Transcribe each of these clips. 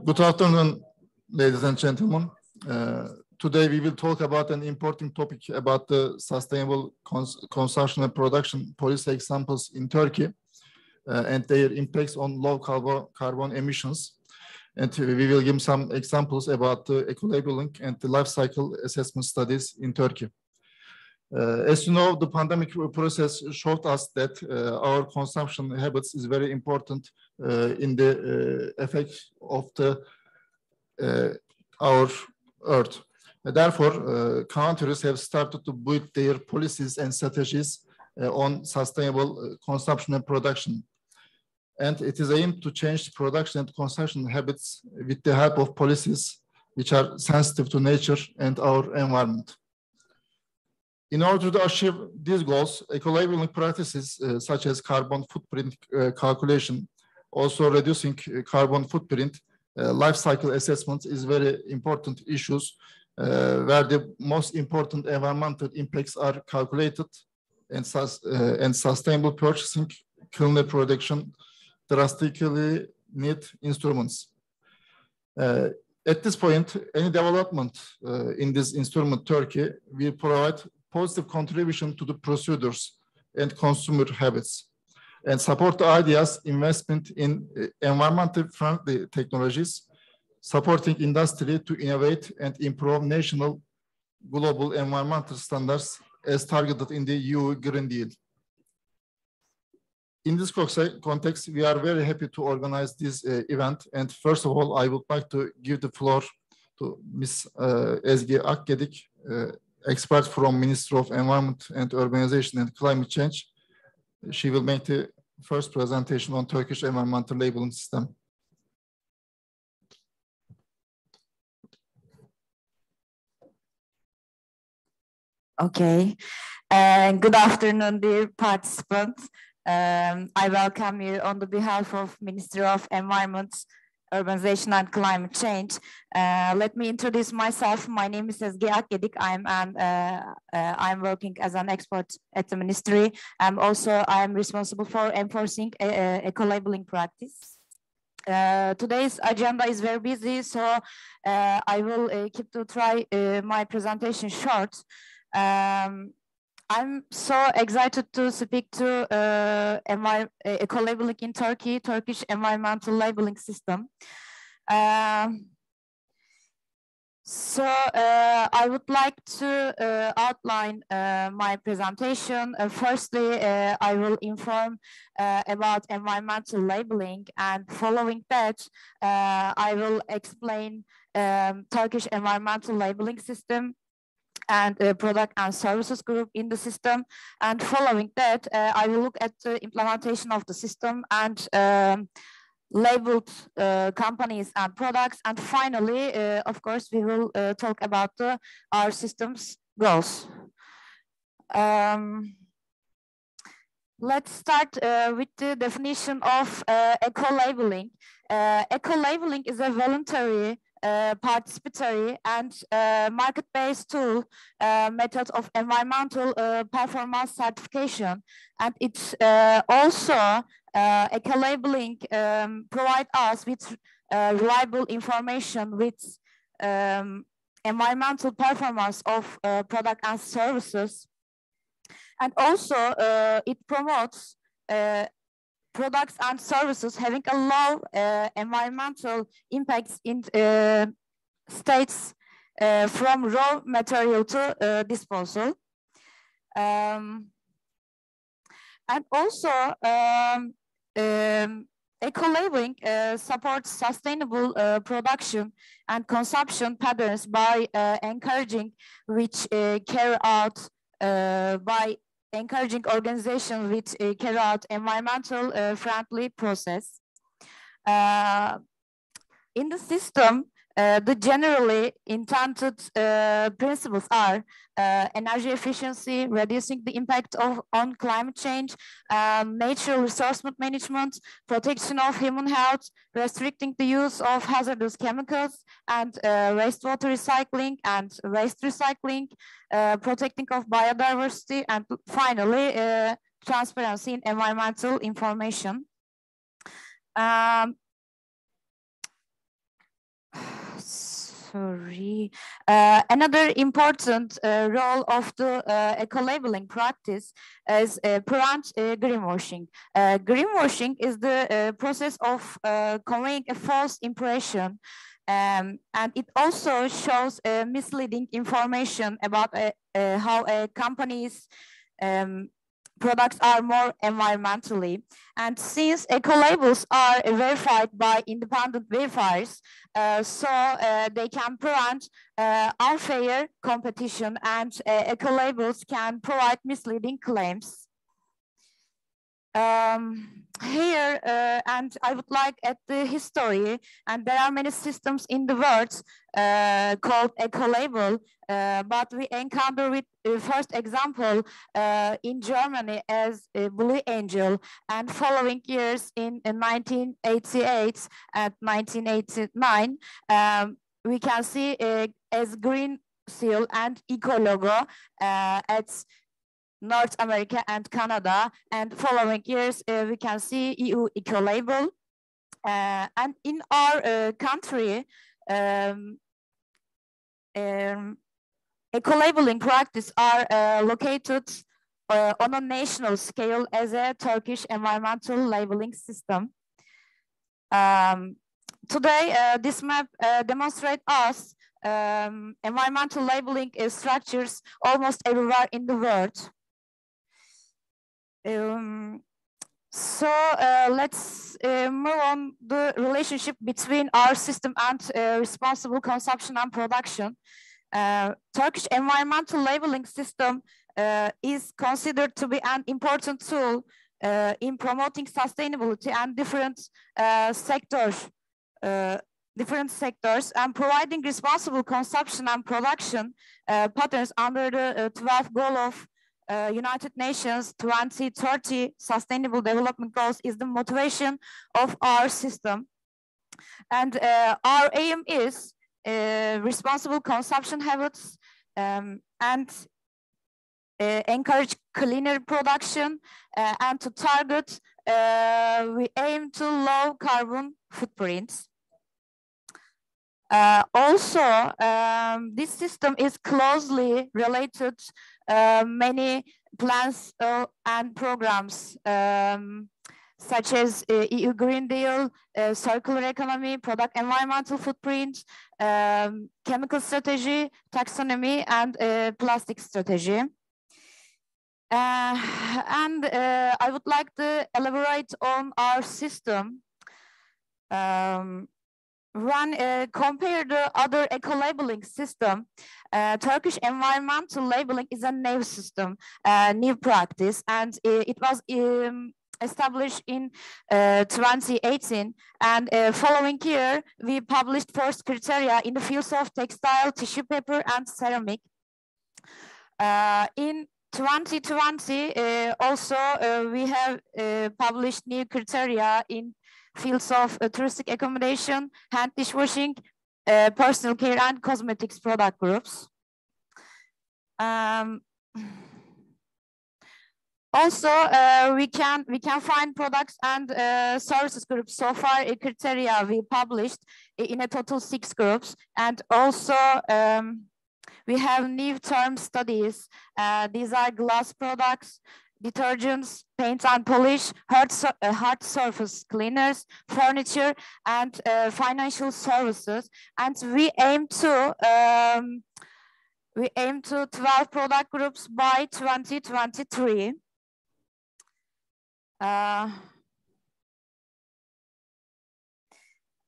Good afternoon, ladies and gentlemen. Today we will talk about an important topic about the sustainable consumption and production policy examples in Turkey and their impacts on low carbon emissions. And we will give some examples about the eco-labeling and the life cycle assessment studies in Turkey. As you know, the pandemic process showed us that our consumption habits is very important in the effect of our Earth. Therefore, countries have started to build their policies and strategies on sustainable consumption and production. And it is aimed to change production and consumption habits with the help of policies which are sensitive to nature and our environment. In order to achieve these goals, eco-labeling practices such as carbon footprint calculation, also reducing carbon footprint, life cycle assessment is very important issues where the most important environmental impacts are calculated and sustainable purchasing, cleaner production drastically need instruments. At this point, any development in this instrument, Turkey, will provide positive contribution to the procedures and consumer habits and support the ideas investment in environmentally friendly technologies, supporting industry to innovate and improve national global environmental standards as targeted in the EU Green Deal. In this context, we are very happy to organize this event. And first of all, I would like to give the floor to Ms. Ezgi Akgedik, expert from Ministry of Environment and Urbanization and Climate Change. She will make the first presentation on Turkish environmental labeling system. Okay, good afternoon, dear participants. I welcome you on the behalf of Ministry of Environment, Urbanization and Climate Change. Let me introduce myself. My name is Ezgi Akgedik. I'm working as an expert at the ministry. I'm responsible for enforcing eco-labeling practice. Today's agenda is very busy, so I will keep to try my presentation short. I'm so excited to speak to eco-labeling in Turkey, Turkish environmental labeling system. I would like to outline my presentation. Firstly, I will inform about environmental labeling, and following that, I will explain Turkish environmental labeling system and product and services group in the system. And following that, I will look at the implementation of the system and labeled companies and products. And finally, of course, we will talk about our system's goals. Let's start with the definition of eco-labeling. Eco-labeling is a voluntary, participatory and market-based tool method of environmental performance certification, and it's also eco-labeling provide us with reliable information with environmental performance of product and services, and also it promotes products and services having a low environmental impacts in states from raw material to disposal. And also eco-labeling supports sustainable production and consumption patterns by encouraging organizations which carry out environmental friendly process. In the system, the generally intended principles are energy efficiency, reducing the impact on climate change, natural resource management, protection of human health, restricting the use of hazardous chemicals, and wastewater recycling and waste recycling, protecting of biodiversity, and finally, transparency in environmental information. Sorry. Another important role of the eco-labeling practice is prevent greenwashing. Greenwashing is the process of conveying a false impression, and it also shows misleading information about how a company's products are more environmentally. And since eco-labels are verified by independent verifiers, they can prevent unfair competition, and eco-labels can provide misleading claims. Here, and I would like at the history, and there are many systems in the world called eco-label, but we encounter with first example in Germany as Blue Angel, and following years in 1988 and 1989, we can see as Green Seal and Eco logo at North America and Canada, and following years we can see EU Eco label, and in our country eco-labeling practice are located on a national scale as a Turkish environmental labeling system. Today, this map demonstrates us environmental labeling structures almost everywhere in the world. Let's move on the relationship between our system and responsible consumption and production. Turkish environmental labeling system is considered to be an important tool in promoting sustainability and different sectors and providing responsible consumption and production patterns under the 12th goal of United Nations 2030 Sustainable Development Goals is the motivation of our system. And our aim is responsible consumption habits and encourage cleaner production, and to target, we aim to low carbon footprints. Also, this system is closely related many plans and programs such as EU Green Deal, circular economy, product environmental footprint, chemical strategy, taxonomy, and plastic strategy. I would like to elaborate on our system. When compared to other eco-labeling system, Turkish environmental labeling is a new system, new practice, and it was established in 2018. And following year, we published first criteria in the fields of textile, tissue paper, and ceramic. In 2020, also we have published new criteria in fields of touristic accommodation, hand dishwashing, personal care, and cosmetics product groups. Also, we can find products and services groups. So far, criteria we published in a total 6 groups, and also we have new term studies. These are glass products, detergents, paint and polish, hard surface cleaners, furniture, and financial services. And we aim to 12 product groups by 2023.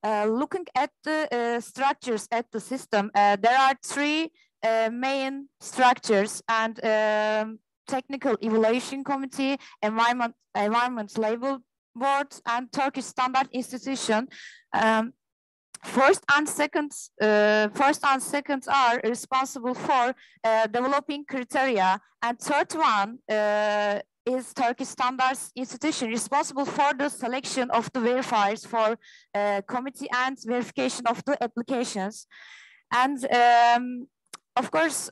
Looking at the structures at the system, there are 3 main structures, and Technical Evaluation Committee, Environment Label Board, and Turkish Standard Institution. First and second are responsible for developing criteria, and third one is Turkish Standards Institution, responsible for the selection of the verifiers for committee and verification of the applications. And of course,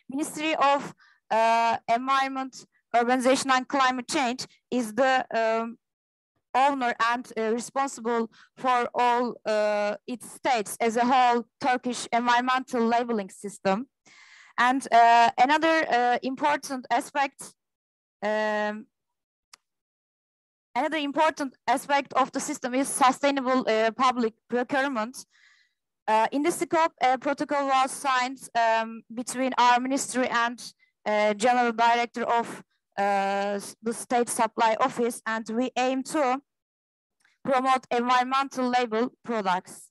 Ministry of Environment, Urbanization and Climate Change is the owner and responsible for all its states as a whole Turkish environmental labeling system. And another important aspect of the system is sustainable public procurement. In this scope, a protocol was signed between our ministry and General Director of the State Supply Office, and we aim to promote environmental label products.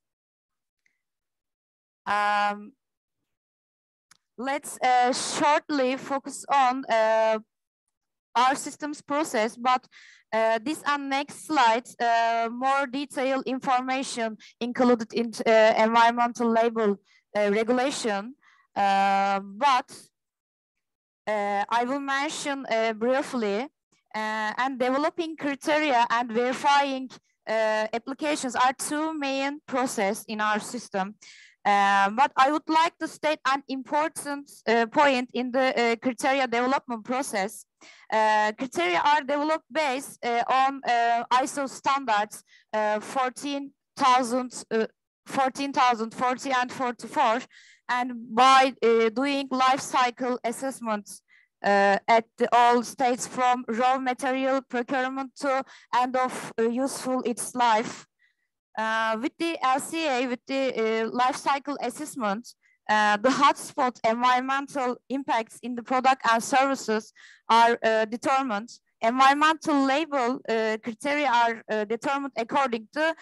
Let's shortly focus on our systems process, but this and next slides, more detailed information included in environmental label regulation, but I will mention briefly, and developing criteria and verifying applications are two main processes in our system. But I would like to state an important point in the criteria development process. Criteria are developed based on ISO standards 14,040 and 44, and by doing life cycle assessments at all states from raw material procurement to end of useful its life. With the LCA, with the life cycle assessment, the hotspot environmental impacts in the product and services are determined. Environmental label criteria are determined according to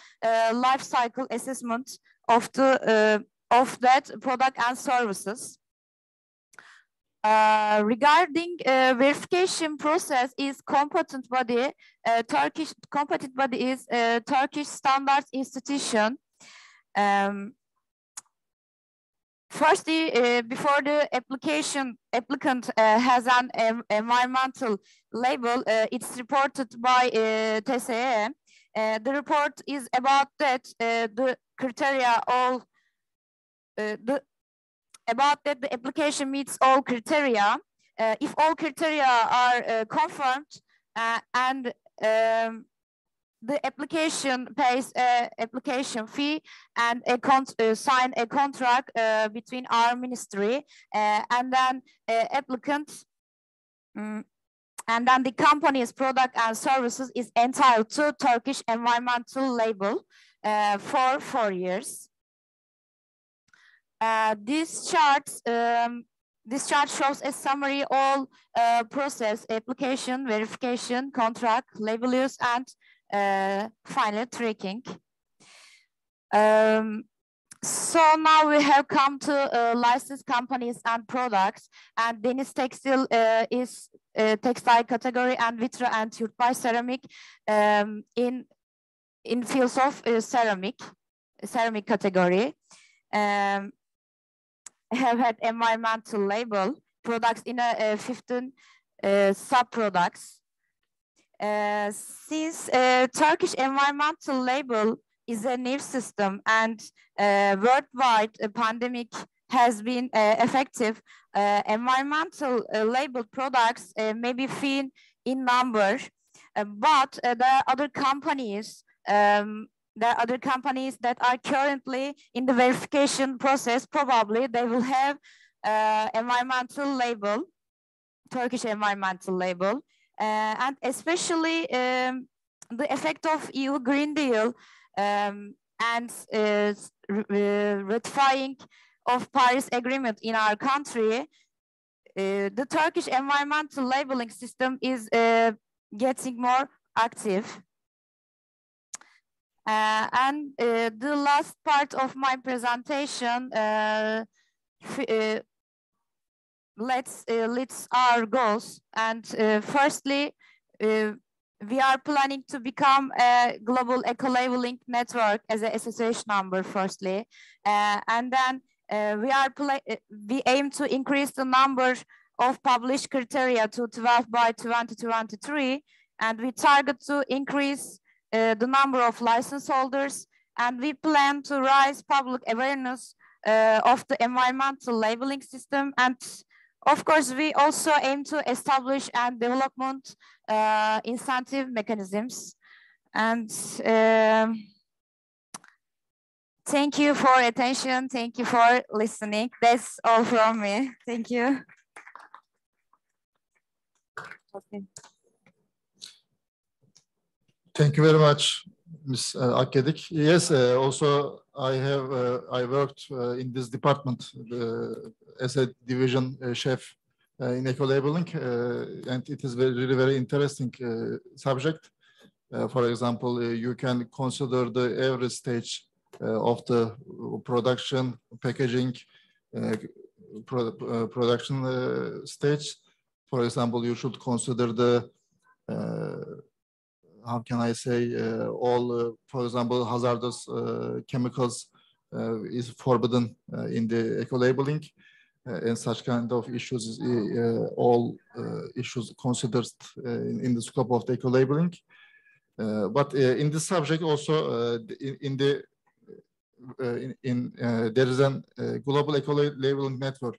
life cycle assessment of that product and services. Regarding verification process is competent body, Turkish competent body is Turkish Standards Institution. Firstly, before the applicant has an environmental label, it's reported by TSE. The report is about that the criteria all the application meets all criteria. If all criteria are confirmed and the application pays an application fee and sign a contract between our ministry and then applicant and then the company's product and services is entitled to Turkish environmental label for 4 years. This chart shows a summary all process: application, verification, contract, label use, and finally tracking. So now we have come to licensed companies and products, and Deniz Textile is textile category, and Vitra and Yurtbay Ceramic in fields of ceramic category. Have had environmental label products in 15 sub-products. Since Turkish environmental label is a new system and worldwide pandemic has been effective, environmental labeled products may be few in number, but there are other companies that are currently in the verification process. Probably they will have environmental label, Turkish environmental label, and especially the effect of EU Green Deal and ratifying of Paris Agreement in our country. The Turkish environmental labeling system is getting more active. And the last part of my presentation, let's list our goals. And firstly, we are planning to become a global eco-labeling network as an association number, firstly. And then we aim to increase the number of published criteria to 12 by 2023. And we target to increase the number of license holders, and we plan to raise public awareness of the environmental labeling system. And of course, we also aim to establish and development incentive mechanisms. And thank you for attention. Thank you for listening. That's all from me. Thank you. Okay. Thank you very much, Ms. Akgedik. Yes, also I worked in this department as a division chef in eco-labeling, and it is really very interesting subject. For example, you can consider every stage of the production, packaging, production stage. For example, you should consider the how can I say, all, for example, hazardous chemicals is forbidden in the eco-labeling, and such kind of issues, all issues considered in the scope of the eco-labeling. But in this subject also, there is a global eco-labeling network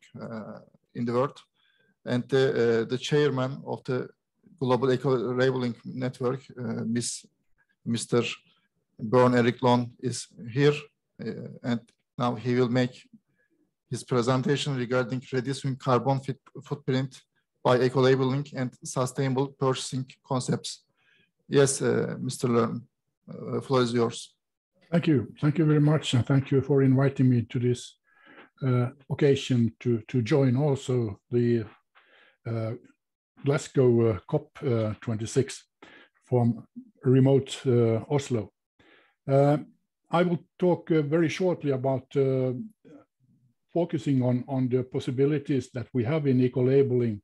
in the world, and the chairman of the Global Eco-Labeling Network, Mr. Björn Erik Lon, is here, and now he will make his presentation regarding reducing carbon footprint by eco-labeling and sustainable purchasing concepts. Yes, Mr. Lon, the floor is yours. Thank you. Thank you very much, and thank you for inviting me to this occasion to join also the Glasgow COP26 from remote Oslo. I will talk very shortly about focusing on the possibilities that we have in eco-labeling,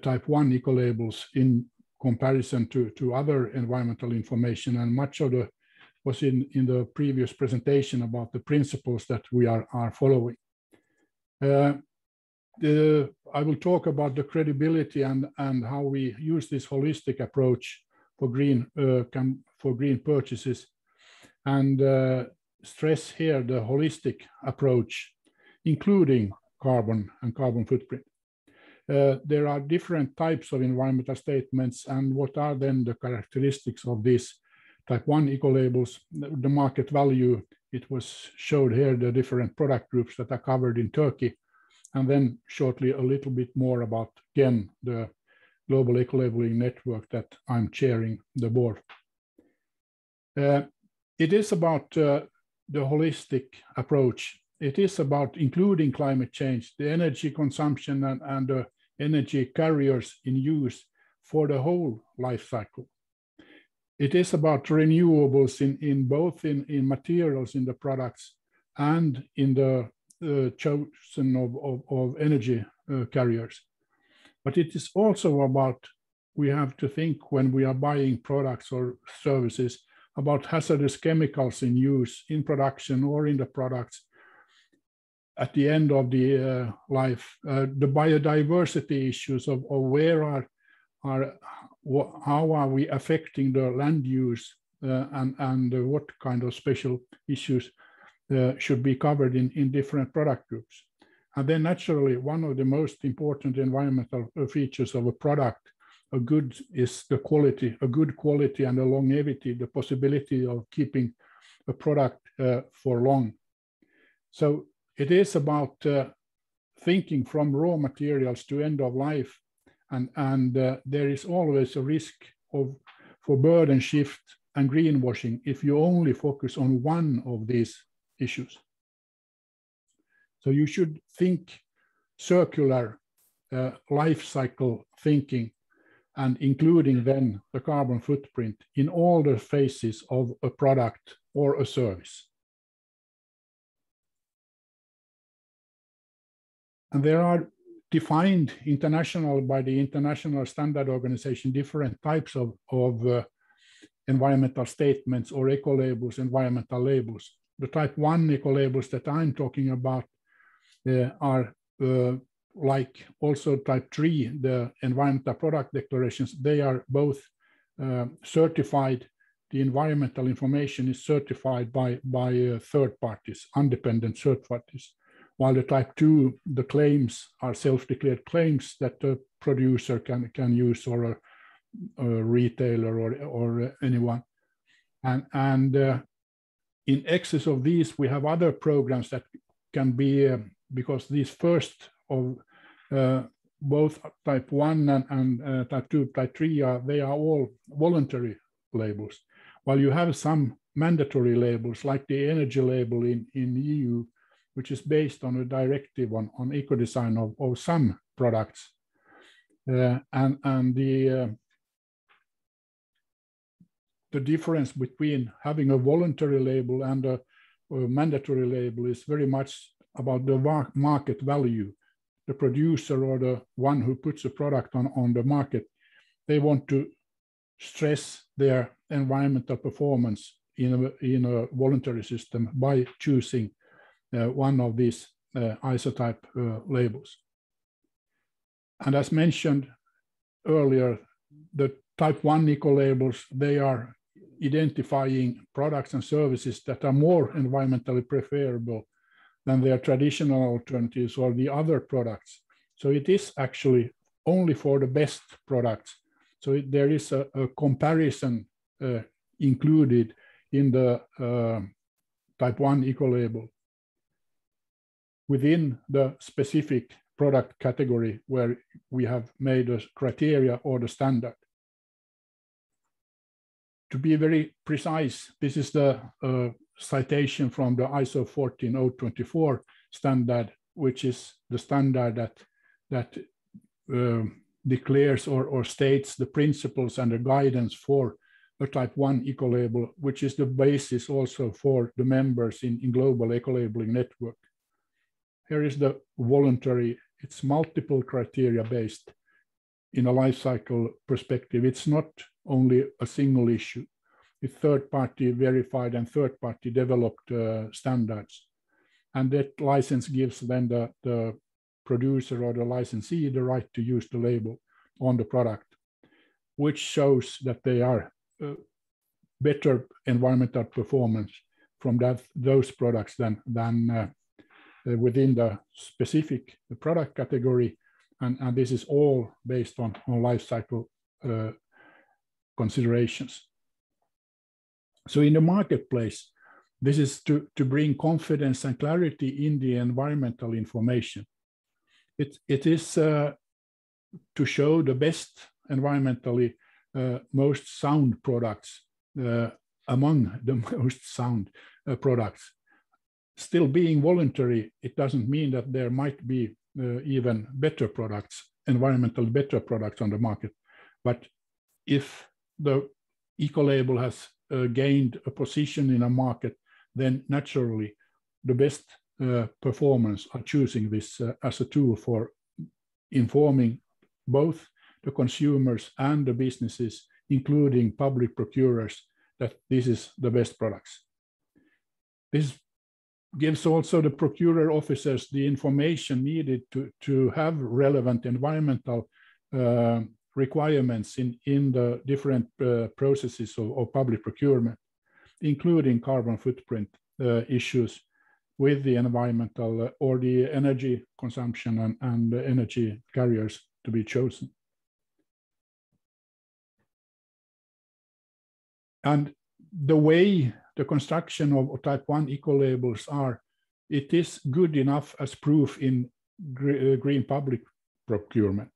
type 1 eco-labels in comparison to other environmental information, and much of the was in the previous presentation about the principles that we are following. I will talk about the credibility and how we use this holistic approach for green purchases, and stress here the holistic approach, including carbon and carbon footprint. There are different types of environmental statements, and what are then the characteristics of these type 1 eco-labels? The market value, it was showed here, the different product groups that are covered in Turkey. And then shortly a little bit more about, again, the Global Eco-Labeling Network that I'm chairing the board. It is about the holistic approach. It is about including climate change, the energy consumption and the energy carriers in use for the whole life cycle. It is about renewables in both in materials in the products and in the chosen of energy carriers. But it is also about, we have to think when we are buying products or services about hazardous chemicals in use in production or in the products at the end of the life, the biodiversity issues of where how are we affecting the land use and what kind of special issues should be covered in different product groups. And then naturally, one of the most important environmental features of a product, a good, is the quality, a good quality and a longevity, the possibility of keeping a product for long. So it is about thinking from raw materials to end of life, and there is always a risk for burden shift and greenwashing if you only focus on one of these issues. So you should think circular life cycle thinking, and including then the carbon footprint in all the phases of a product or a service. And there are defined by the International Standard Organization different types of environmental statements or eco-labels, environmental labels. The type 1 eco-labels that I'm talking about are like also type 3, the environmental product declarations. They are both certified. The environmental information is certified by third parties, independent third parties. While the type 2, the claims are self-declared claims that the producer can use, or a retailer or anyone. And in excess of these, we have other programs that can be, because these first of both type 1 and type 2, type 3, they are all voluntary labels, while you have some mandatory labels like the energy label in EU, which is based on a directive on eco-design of some products. And the difference between having a voluntary label and a mandatory label is very much about the market value. The producer or the one who puts a product on the market, they want to stress their environmental performance in a voluntary system by choosing one of these isotype labels. And as mentioned earlier, the type 1 eco-labels, they are identifying products and services that are more environmentally preferable than their traditional alternatives or the other products. So it is actually only for the best products. So there is a comparison included in the type 1 eco-label within the specific product category where we have made a criteria or the standard. To be very precise, this is the citation from the ISO 14024 standard, which is the standard that declares or states the principles and the guidance for a type 1 eco-label, which is the basis also for the members in global eco-labeling network. Here is the voluntary, it's multiple criteria based in a life cycle perspective. It's not only a single issue. It's third-party verified and third-party developed standards. And that license gives then the producer or the licensee the right to use the label on the product, which shows that they are better environmental performance from those products than within the specific product category. And this is all based on life cycle considerations. So in the marketplace, this is to bring confidence and clarity in the environmental information. It is to show the best environmentally most sound products among the most sound products. Still being voluntary, it doesn't mean that there might be even better products, environmentally better products on the market. But if the eco-label has gained a position in a market, then naturally the best performers are choosing this as a tool for informing both the consumers and the businesses, including public procurers, that this is the best products. This gives also the procurer officers the information needed to have relevant environmental requirements in the different processes of public procurement, including carbon footprint issues with the environmental or the energy consumption and the energy carriers to be chosen. And the way the construction of type 1 eco-labels are, it is good enough as proof in green public procurement.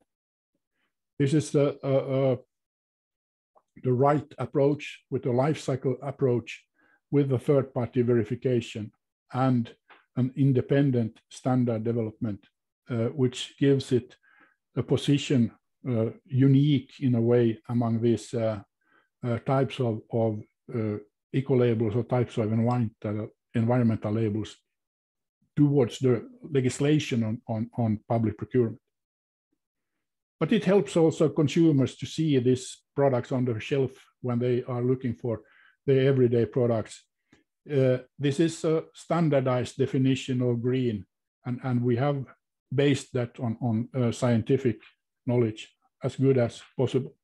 This is the right approach with the life cycle approach with the third-party verification and an independent standard development, which gives it a position unique in a way among these types of eco-labels or types of environmental labels towards the legislation on public procurement. But it helps also consumers to see these products on the shelf when they are looking for their everyday products. This is a standardized definition of green, and we have based that on scientific knowledge as good as possible.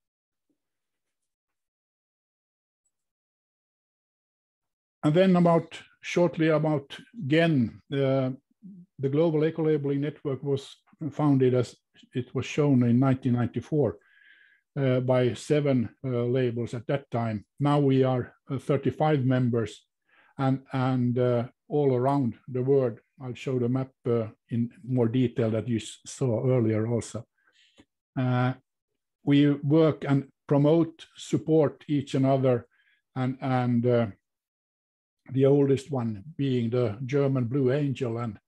And then shortly about GEN, the Global Eco-Labeling Network was founded, as it was shown, in 1994 by 7 labels at that time. Now we are 35 members, and all around the world. I'll show the map in more detail that you saw earlier also. We work and promote, support each another, and the oldest one being the German Blue Angel, and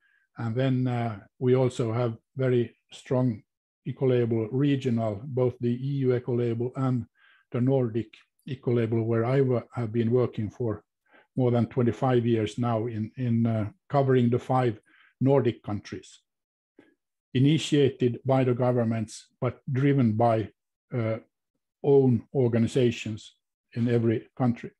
then we also have very strong eco-label regional, both the EU eco-label and the Nordic eco-label, where I have been working for more than 25 years now in covering the 5 Nordic countries, initiated by the governments, but driven by own organizations in every country.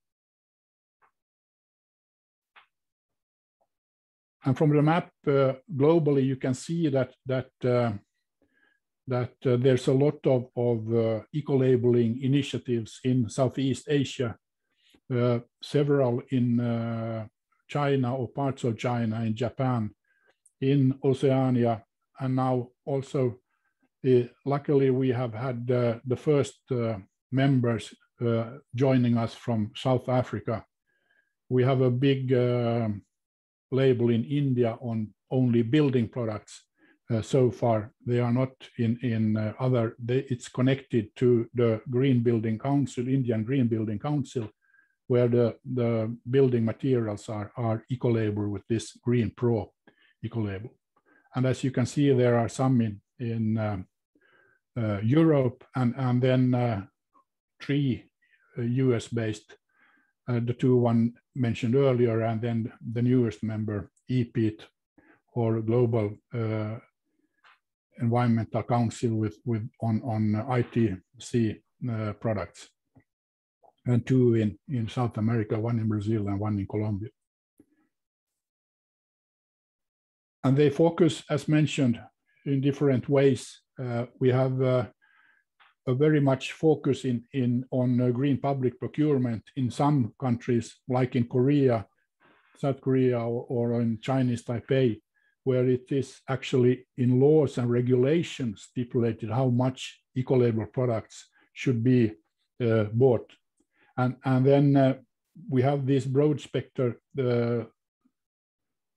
And from the map globally, you can see that there's a lot of eco-labeling initiatives in Southeast Asia, several in China or parts of China, in Japan, in Oceania, and now also, luckily, we have had the first members joining us from South Africa. We have a big label in India on only building products. So far, they are not in other. It's connected to the Green Building Council, Indian Green Building Council, where the building materials are eco-labeled with this Green Pro eco-label. And as you can see, there are some in Europe, and then 3 US-based, the 2 mentioned earlier, and then the newest member, EPIT, or Global Environmental Council on ITC products, and 2 in South America, 1 in Brazil and 1 in Colombia. And they focus, as mentioned, in different ways. We have a very much focus on green public procurement in some countries, like in Korea, South Korea, or in Chinese Taipei, where it is actually in laws and regulations stipulated how much eco-label products should be bought. And then we have this broad spectrum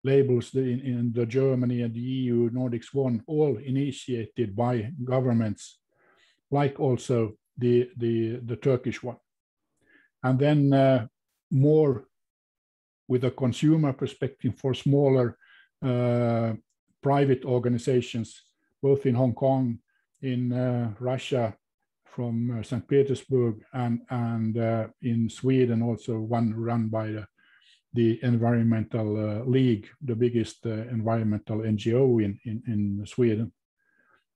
labels in the Germany and the EU, Nordics 1, all initiated by governments, like also the Turkish one. And then more with a consumer perspective for smaller private organizations, both in Hong Kong, in Russia, from St. Petersburg, and in Sweden, also one run by the Environmental League, the biggest environmental NGO in Sweden.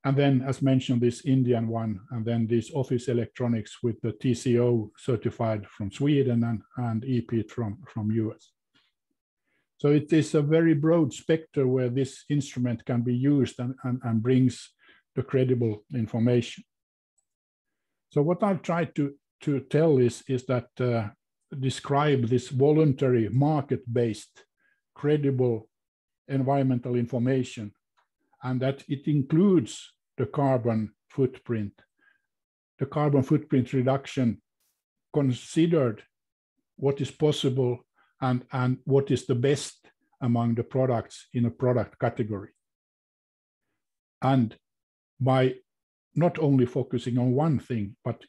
And then, as mentioned, this Indian one, and then this office electronics with the TCO certified from Sweden and EPIT from US. So it is a very broad spectrum where this instrument can be used and brings the credible information. So what I've tried to tell is that describe this voluntary market-based credible environmental information, and that it includes the carbon footprint reduction, considered what is possible and what is the best among the products in a product category. And by not only focusing on one thing, but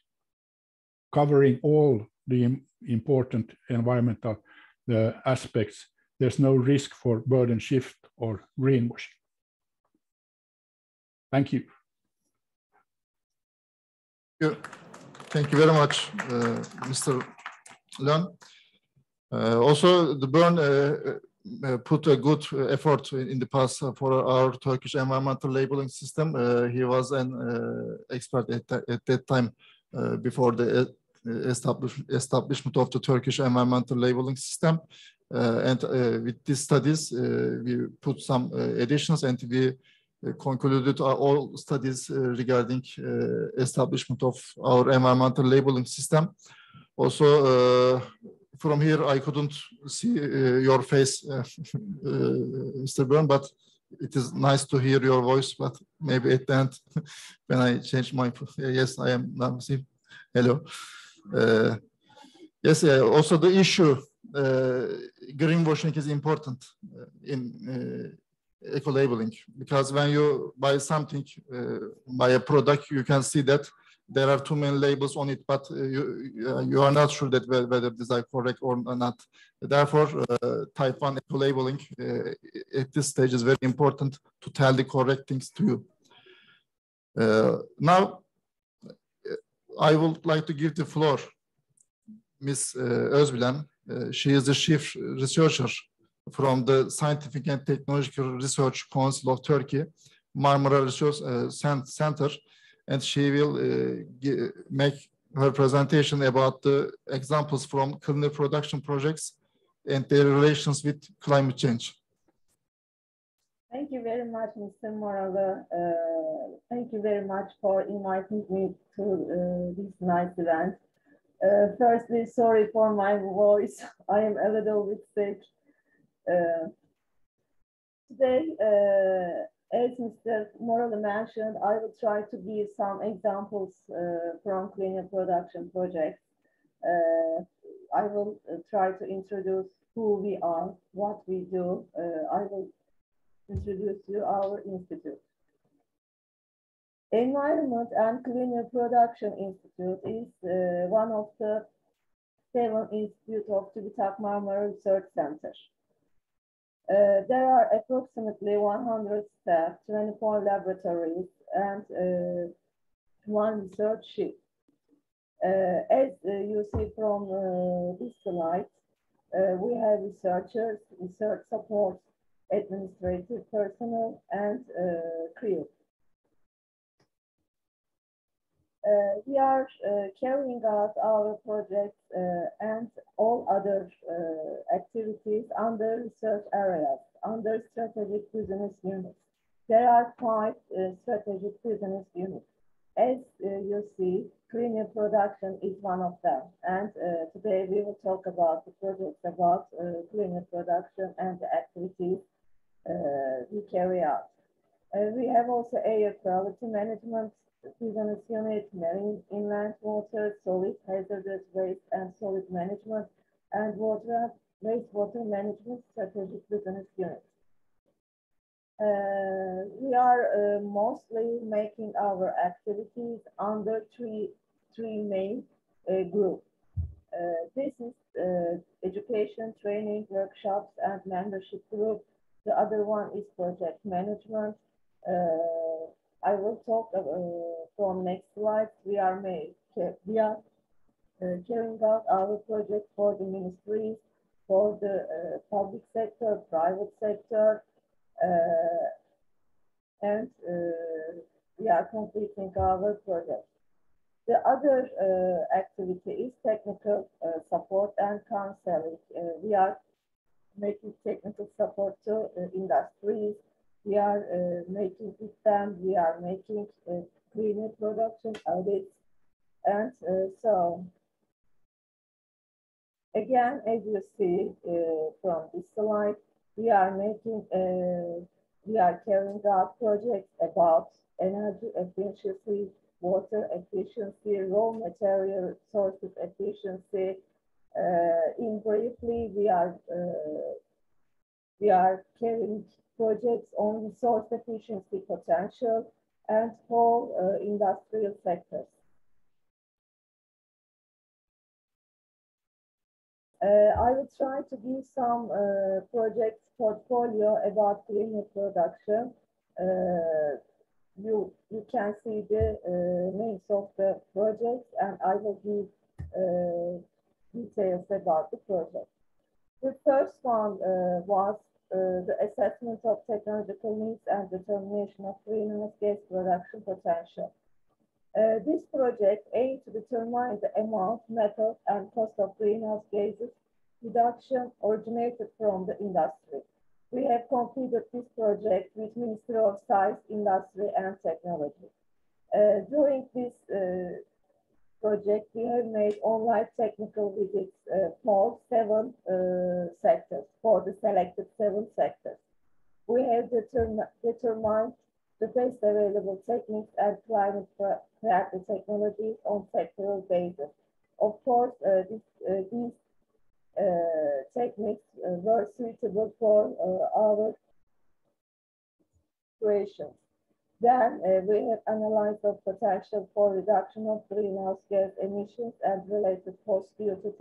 covering all the important environmental aspects, there's no risk for burden shift or greenwashing. Thank you. Thank you very much, Mr. Lön. Also, the Bern put a good effort in the past for our Turkish environmental labeling system. He was an expert at that time before the establishment of the Turkish environmental labeling system. And with these studies, we put some additions, and we concluded all studies regarding establishment of our environmental labeling system. Also, from here, I couldn't see your face, Mr. Bern, but it is nice to hear your voice. But maybe at the end, when I change my, yes, I am now. See, hello. Yes, also the issue, greenwashing is important in eco-labeling, because when you buy something, buy a product, you can see that there are too many labels on it, but you are not sure that whether these are correct or not. Therefore, type 1 eco-labeling at this stage is very important to tell the correct things to you. Now, I would like to give the floor Ms. Özbilen. She is the chief researcher from the Scientific and Technological Research Council of Turkey, Marmara Research Center, and she will make her presentation about the examples from cleaner production projects and their relations with climate change. Thank you very much, Mr. Moralı. Thank you very much for inviting me to this nice event. Firstly, sorry for my voice. I am a little bit sick. Today, as Mr. Moralı mentioned, I will try to give some examples from cleaner production projects. I will try to introduce who we are, what we do. I will introduce you our institute. Environment and Cleaner Production Institute is one of the 7 institutes of TÜBİTAK Marmara Research Center. There are approximately 100 staff, 24 laboratories, and 1 research ship. As you see from this slide, we have researchers, research support, administrative personnel, and crew. We are carrying out our projects and all other activities under research areas, under strategic business units. There are 5 strategic business units. As you see, cleaner production is one of them. And today we will talk about the projects about cleaner production and the activities we carry out. We have also air quality management business unit, marine inland water, solid hazardous waste and solid management, and wastewater management strategic business unit. We are mostly making our activities under three main groups. This is education, training, workshops, and membership group. The other one is project management. I will talk from next slide. We are carrying out our project for the ministries, for the public sector, private sector, and we are completing our project. The other activity is technical support and counseling. We are making technical support to industries. We are making with them, we are making cleaner production audits. And so, again, as you see from this slide, we are carrying out projects about energy efficiency, water efficiency, raw material sources efficiency. In briefly, we are carrying projects on resource efficiency potential and whole industrial sectors. I will try to give some project portfolio about cleaner production. You can see the names of the projects, and I will give details about the project. The first one was the assessment of technological needs and determination of greenhouse gas production potential. This project aims to determine the amount, method, and cost of greenhouse gases reduction originated from the industry. We have completed this project with Ministry of Science, Industry, and Technology. During this project, we have made online technical visits for 7 sectors, for the selected 7 sectors. We have determined the best available techniques and climate-friendly technologies on sectoral basis. Of course, this these techniques were suitable for our operations. Then we have analyzed the potential for reduction of greenhouse gas emissions and related costs due to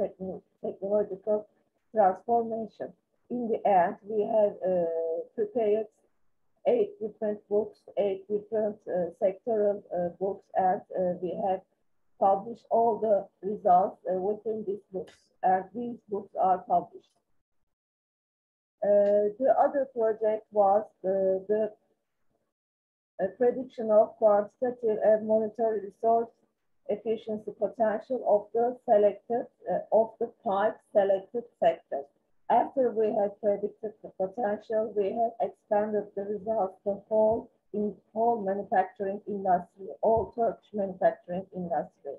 technological transformation. In the end, we have prepared 8 different books, 8 different sectoral books, and we have published all the results within these books, and these books are published. The other project was the prediction of quantitative and monetary resource efficiency potential of the selected of the 5 selected sectors. After we have predicted the potential, we have expanded the results to whole manufacturing industry, all Turkish manufacturing industry.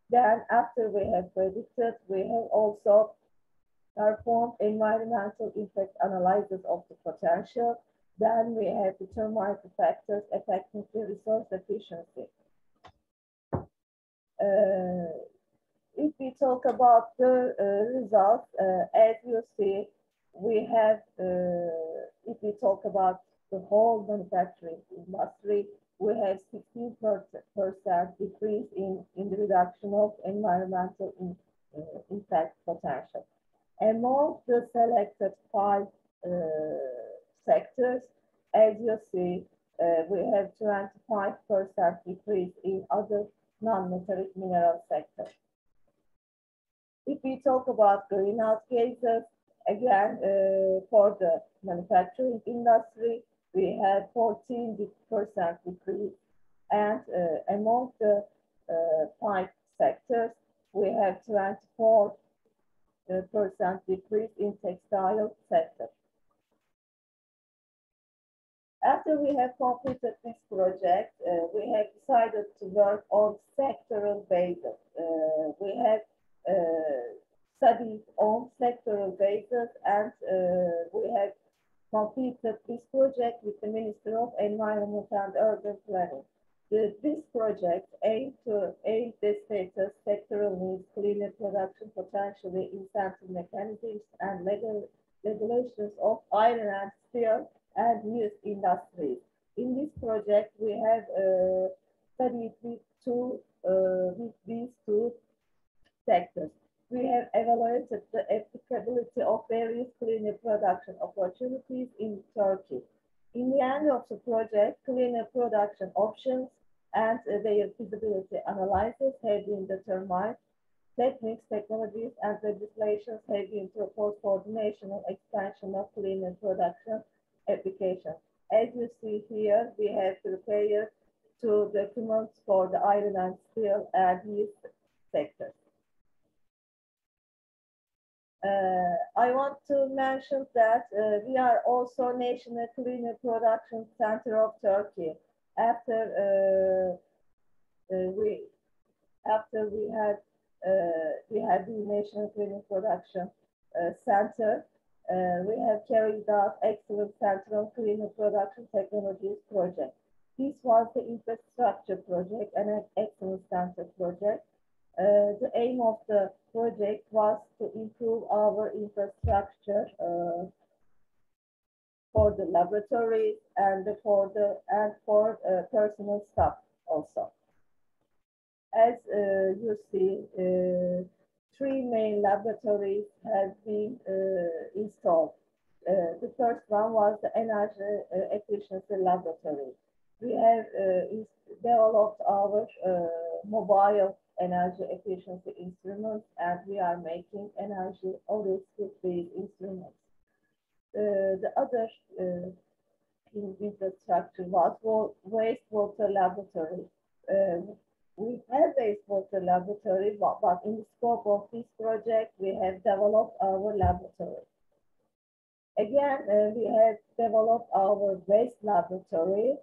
Then, after we have predicted, we have also performed environmental impact analysis of the potential. Then we have determined the factors affecting the resource efficiency. If we talk about the results, as you see, we have, if we talk about the whole manufacturing industry, we have 16% decrease in the reduction of environmental impact potential. Among the selected 5 sectors, as you see, we have 25% decrease in other non-metallic mineral sectors. If we talk about greenhouse gases, again, for the manufacturing industry, we have 14% decrease. And among the 5 sectors, we have 24% decrease in textile sector. After we have completed this project, we have decided to work on sectoral basis. We have studied on sectoral basis, and we have completed this project with the Ministry of Environment and Urban Planning. This project aims to aid the status, sectoral needs, cleaner production, potentially incentive mechanisms, and regulations of iron and steel and used industries. In this project, we have studied with these 2 sectors. We have evaluated the applicability of various cleaner production opportunities in Turkey. In the end of the project, cleaner production options and their feasibility analysis have been determined. Techniques, technologies, and legislations have been proposed for the national expansion of cleaner production application. As you see here, we have prepared 2 documents for the iron and steel and used sectors. I want to mention that we are also National Cleaner Production Center of Turkey. After we had the National Cleaner Production Center, we have carried out excellent Central Cleaner Production Technologies project. This was the infrastructure project and an excellent center project. The aim of the project was to improve our infrastructure for the laboratories and for personal staff also. As you see, 3 main laboratories have been installed. The first one was the energy efficiency laboratory. We have developed our mobile energy efficiency instruments, and we are making energy audits with these instruments. The other infrastructure was wastewater laboratory. We have wastewater laboratory, but in the scope of this project, we have developed our laboratory. Again, we have developed our waste laboratory.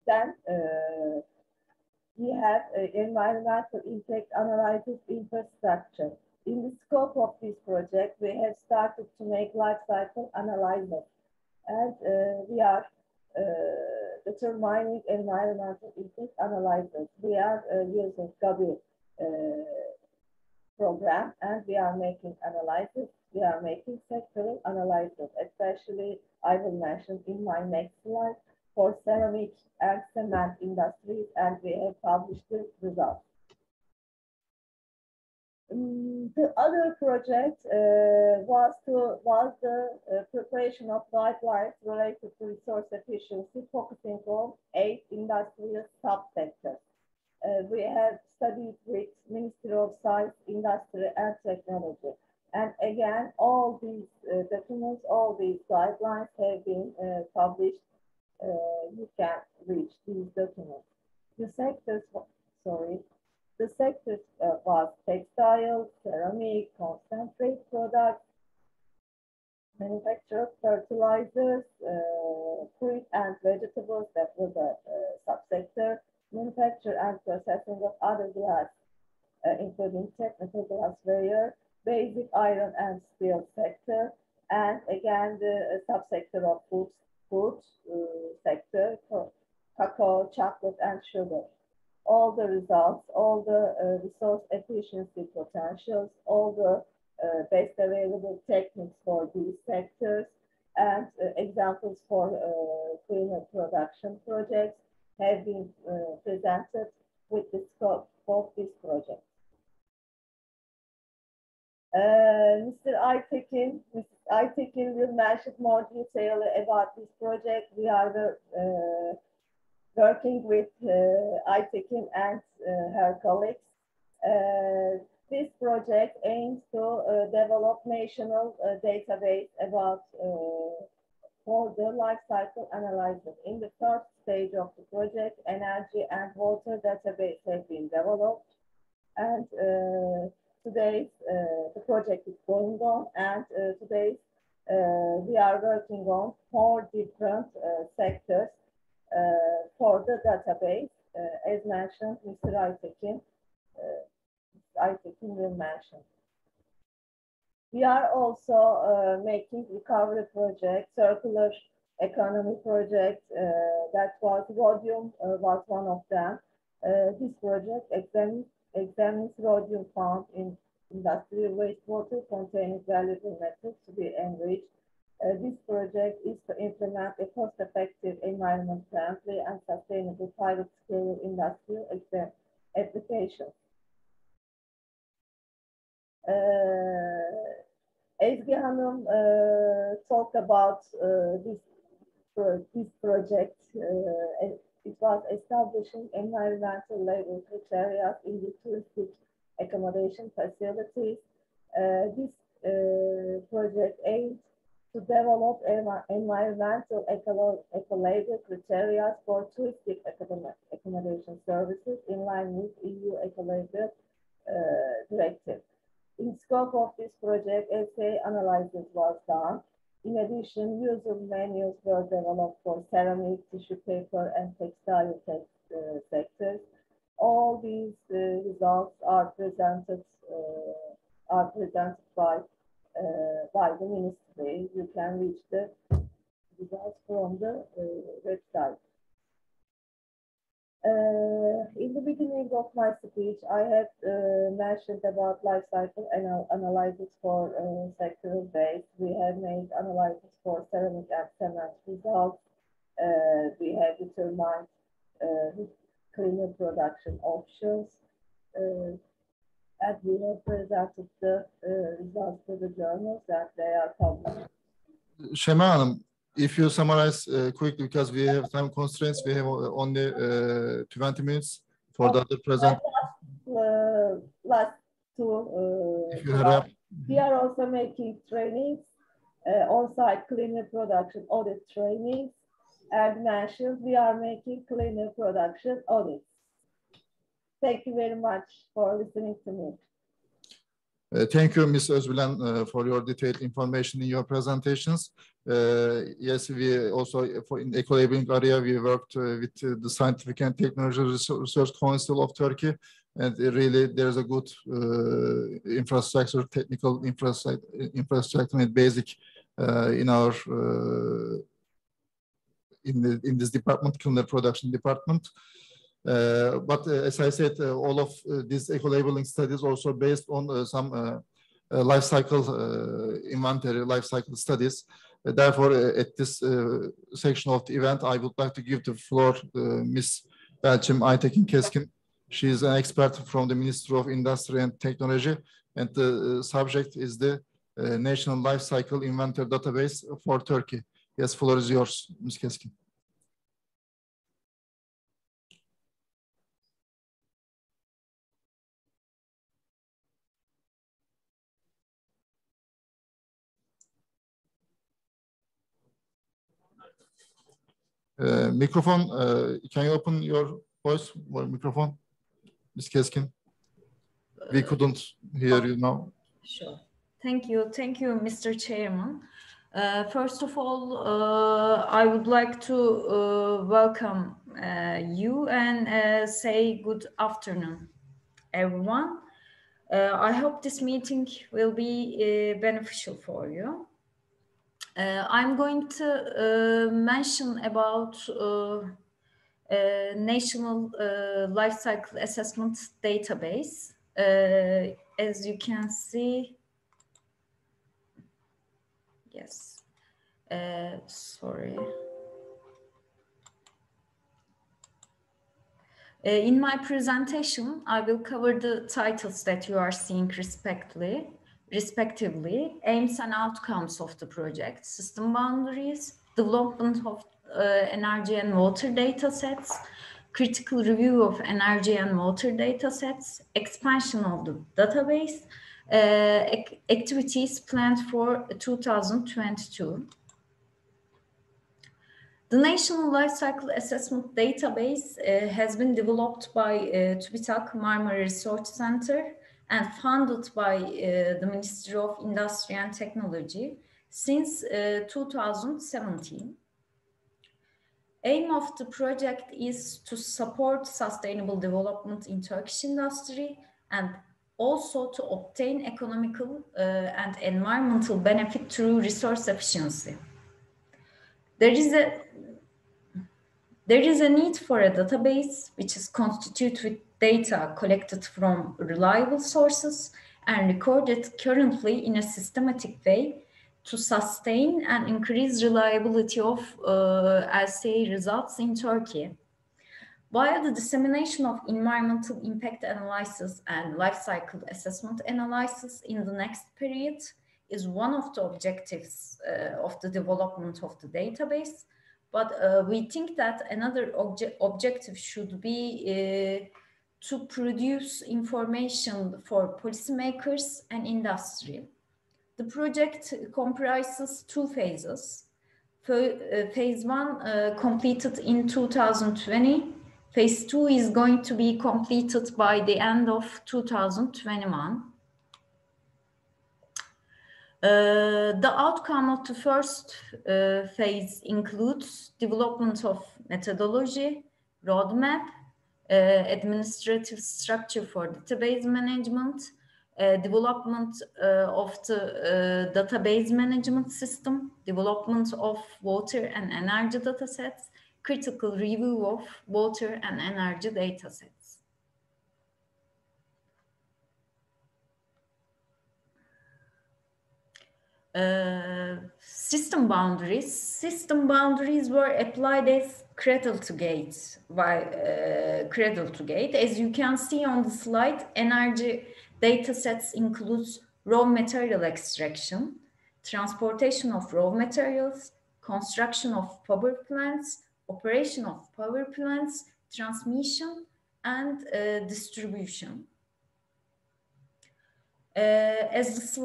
Then we have environmental impact analysis infrastructure. In the scope of this project, we have started to make life cycle analysis, and we are determining environmental impact analysis. We are using GABI program, and we are making analysis. We are making sectoral analysis, especially I will mention in my next slide for ceramic and cement industries, and we have published the results. The other project was the preparation of guidelines related to resource efficiency, focusing on 8 industrial subsectors. We have studied with Ministry of Science, Industry and Technology. And again, all these documents, all these guidelines have been published. You can reach these documents. The sectors, the sectors was textile, ceramic, concentrate products, manufactured fertilizers, fruit and vegetables, that was a subsector, manufacture and processing of other glass, including technical glassware, basic iron and steel sector, and again the subsector of food sector, cacao, chocolate and sugar. All the results, all the resource efficiency potentials, all the best available techniques for these sectors, and examples for cleaner production projects have been presented with the scope of this project. Mr. Aytekin will mention more detail about this project. We are working with Aytekin and her colleagues. This project aims to develop national database about for the life cycle analysis. In the first stage of the project, energy and water database have been developed, and today the project is going on, and today we are working on 4 different sectors for the database. As mentioned, Mr. Aytekin will mention. We are also making recovery project, circular economy project. That was rhodium was one of them. This project examines rhodium found in industrial wastewater containing valuable metals to be enriched. This project is to implement a cost-effective, environment-friendly, and sustainable pilot-scale industrial application. Ezgi Hanım talked about this project. It was establishing environmental level criteria in the touristic accommodation facilities. This project aims to develop environmental eco-label criteria for touristic accommodation services in line with EU eco-label directive. In scope of this project, essay analysis was done. In addition, user manuals were developed for ceramic, tissue paper, and textile sectors. All these results are presented by the ministry. You can reach the results from the website. In the beginning of my speech, I had mentioned about life cycle analysis for sectoral base. We have made analysis for ceramic and cement results. We have determined cleaner production options, and we have presented the results to the journals that they are published. Şema Hanım, if you summarize quickly, because we have time constraints, we have only 20 minutes for the other present. Last two. If you hurry up. We are also making trainings, on-site cleaner production audit trainings. As mentioned, we are making cleaner production audits. Thank you very much for listening to me. Thank you, Ms. Özbilen, for your detailed information in your presentations. Yes, we also, in eco-labeling area, we worked with the Scientific and Technology Research Council of Turkey, and really there's a good infrastructure, technical infrastructure and basic in our in this department, cleaner production department. But as I said, all of these eco-labeling studies also based on some life cycle inventory, life cycle studies. Therefore, at this section of the event, I would like to give the floor to Ms. Belçim Aytekin Keskin. She is an expert from the Ministry of Industry and Technology, and the subject is the National Life Cycle Inventory Database for Turkey. Yes, floor is yours, Ms. Keskin. Microphone, can you open your voice or microphone, Ms. Keskin? We couldn't hear you now. Sure. Thank you, Mr. Chairman. First of all, I would like to welcome you and say good afternoon, everyone. I hope this meeting will be beneficial for you. I'm going to mention about National Life Cycle Assessment Database. As you can see, yes, sorry. In my presentation, I will cover the titles that you are seeing respectively, aims and outcomes of the project, system boundaries, development of energy and water data sets, critical review of energy and water data sets, expansion of the database, activities planned for 2022. The National Life Cycle Assessment Database has been developed by TÜBİTAK Marmara Research Center and funded by the Ministry of Industry and Technology since 2017. Aim of the project is to support sustainable development in Turkish industry and also to obtain economical and environmental benefit through resource efficiency. There is a need for a database which is constituted with data collected from reliable sources and recorded currently in a systematic way to sustain and increase reliability of LCA results in Turkey. While the dissemination of environmental impact analysis and life cycle assessment analysis in the next period is one of the objectives of the development of the database, but we think that another objective should be to produce information for policymakers and industry. The project comprises two phases. Phase 1 completed in 2020. Phase 2 is going to be completed by the end of 2021. The outcome of the first phase includes development of methodology, roadmap, administrative structure for database management, development of the database management system, development of water and energy datasets, critical review of water and energy datasets. System boundaries. System boundaries were applied as cradle to gate. As you can see on the slide, energy datasets includes raw material extraction, transportation of raw materials, construction of power plants, operation of power plants, transmission, and distribution. As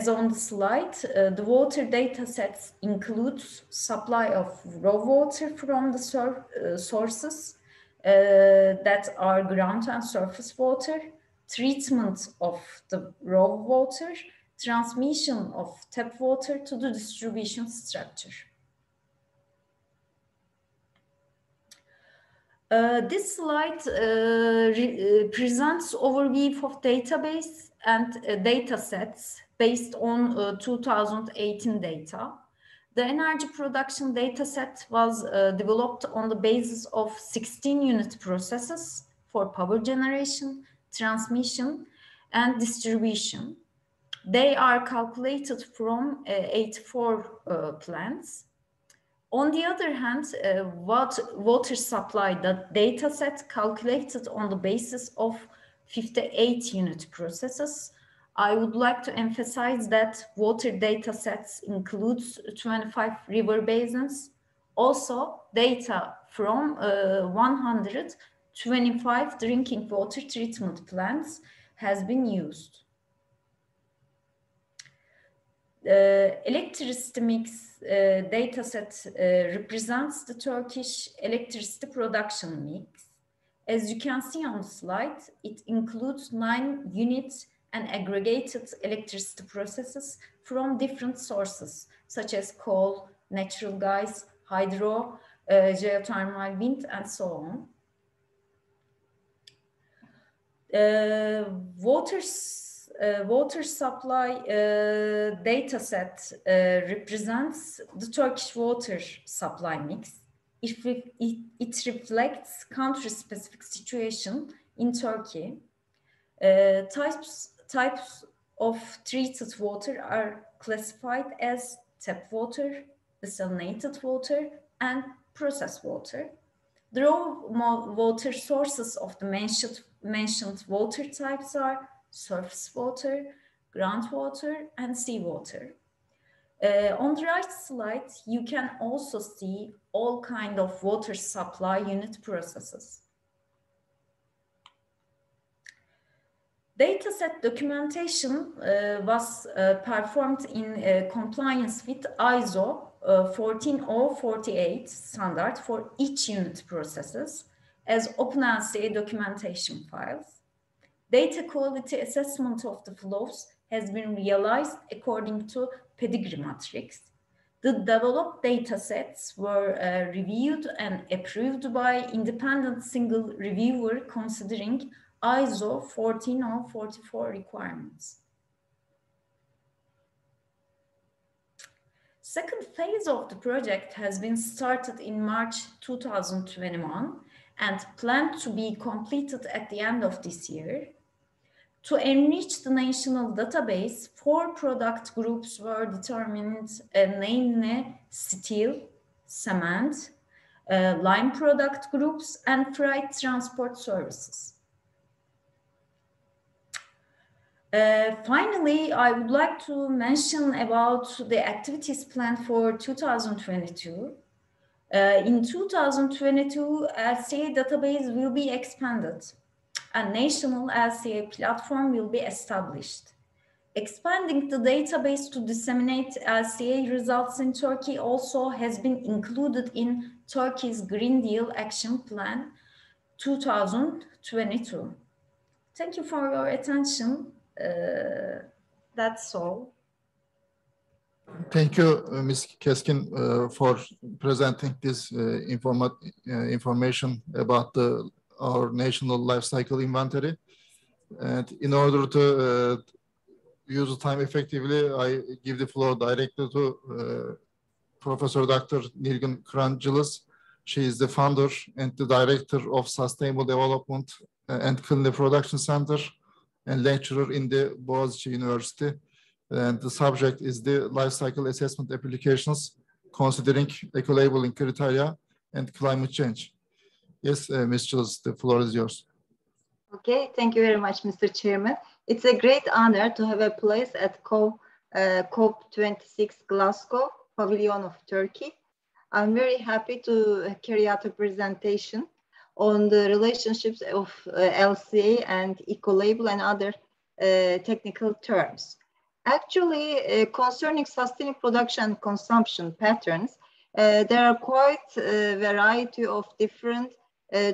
on the slide, the water data sets includes supply of raw water from the sources that are ground and surface water, treatment of the raw water, transmission of tap water to the distribution structure. This slide presents overview of database and data sets based on 2018 data. The energy production dataset was developed on the basis of 16 unit processes for power generation, transmission, and distribution. They are calculated from 84 plants. On the other hand, water supply data set calculated on the basis of 58 unit processes. I would like to emphasize that water data sets includes 25 river basins. Also, data from 125 drinking water treatment plants has been used. Electricity mix dataset represents the Turkish electricity production mix. As you can see on the slide, it includes 9 units and aggregated electricity processes from different sources, such as coal, natural gas, hydro, geothermal, wind, and so on. Water supply dataset represents the Turkish water supply mix. It reflects country-specific situation in Turkey. Types of treated water are classified as tap water, desalinated water, and processed water. The raw water sources of the mentioned water types are surface water, groundwater, and seawater. On the right slide, you can also see all kinds of water supply unit processes. Dataset documentation was performed in compliance with ISO 14048 standard for each unit processes as OpenLCA documentation files. Data quality assessment of the flows has been realized according to pedigree matrix. The developed data sets were reviewed and approved by independent single reviewer considering ISO 14044 requirements. Second phase of the project has been started in March 2021 and planned to be completed at the end of this year. To enrich the national database, 4 product groups were determined, namely steel, cement, lime product groups, and freight transport services. Finally, I would like to mention about the activities planned for 2022. In 2022, LCA database will be expanded. A national LCA platform will be established. Expanding the database to disseminate LCA results in Turkey also has been included in Turkey's Green Deal Action Plan 2022. Thank you for your attention. That's all. Thank you, Ms. Keskin, for presenting this information about our national life cycle inventory. And in order to use the time effectively, I give the floor directly to Professor Dr. Nilgün Kırancılı. She is the founder and the director of Sustainable Development and Clean Production Center and lecturer in the Boğaziçi University. And the subject is the life cycle assessment applications considering eco-labeling criteria and climate change. Yes, Ms. Childs, the floor is yours. Okay, thank you very much, Mr. Chairman. It's a great honor to have a place at COP26 Glasgow, Pavilion of Turkey. I'm very happy to carry out a presentation on the relationships of LCA and eco-label and other technical terms. Actually, concerning sustainable production and consumption patterns, there are quite a variety of different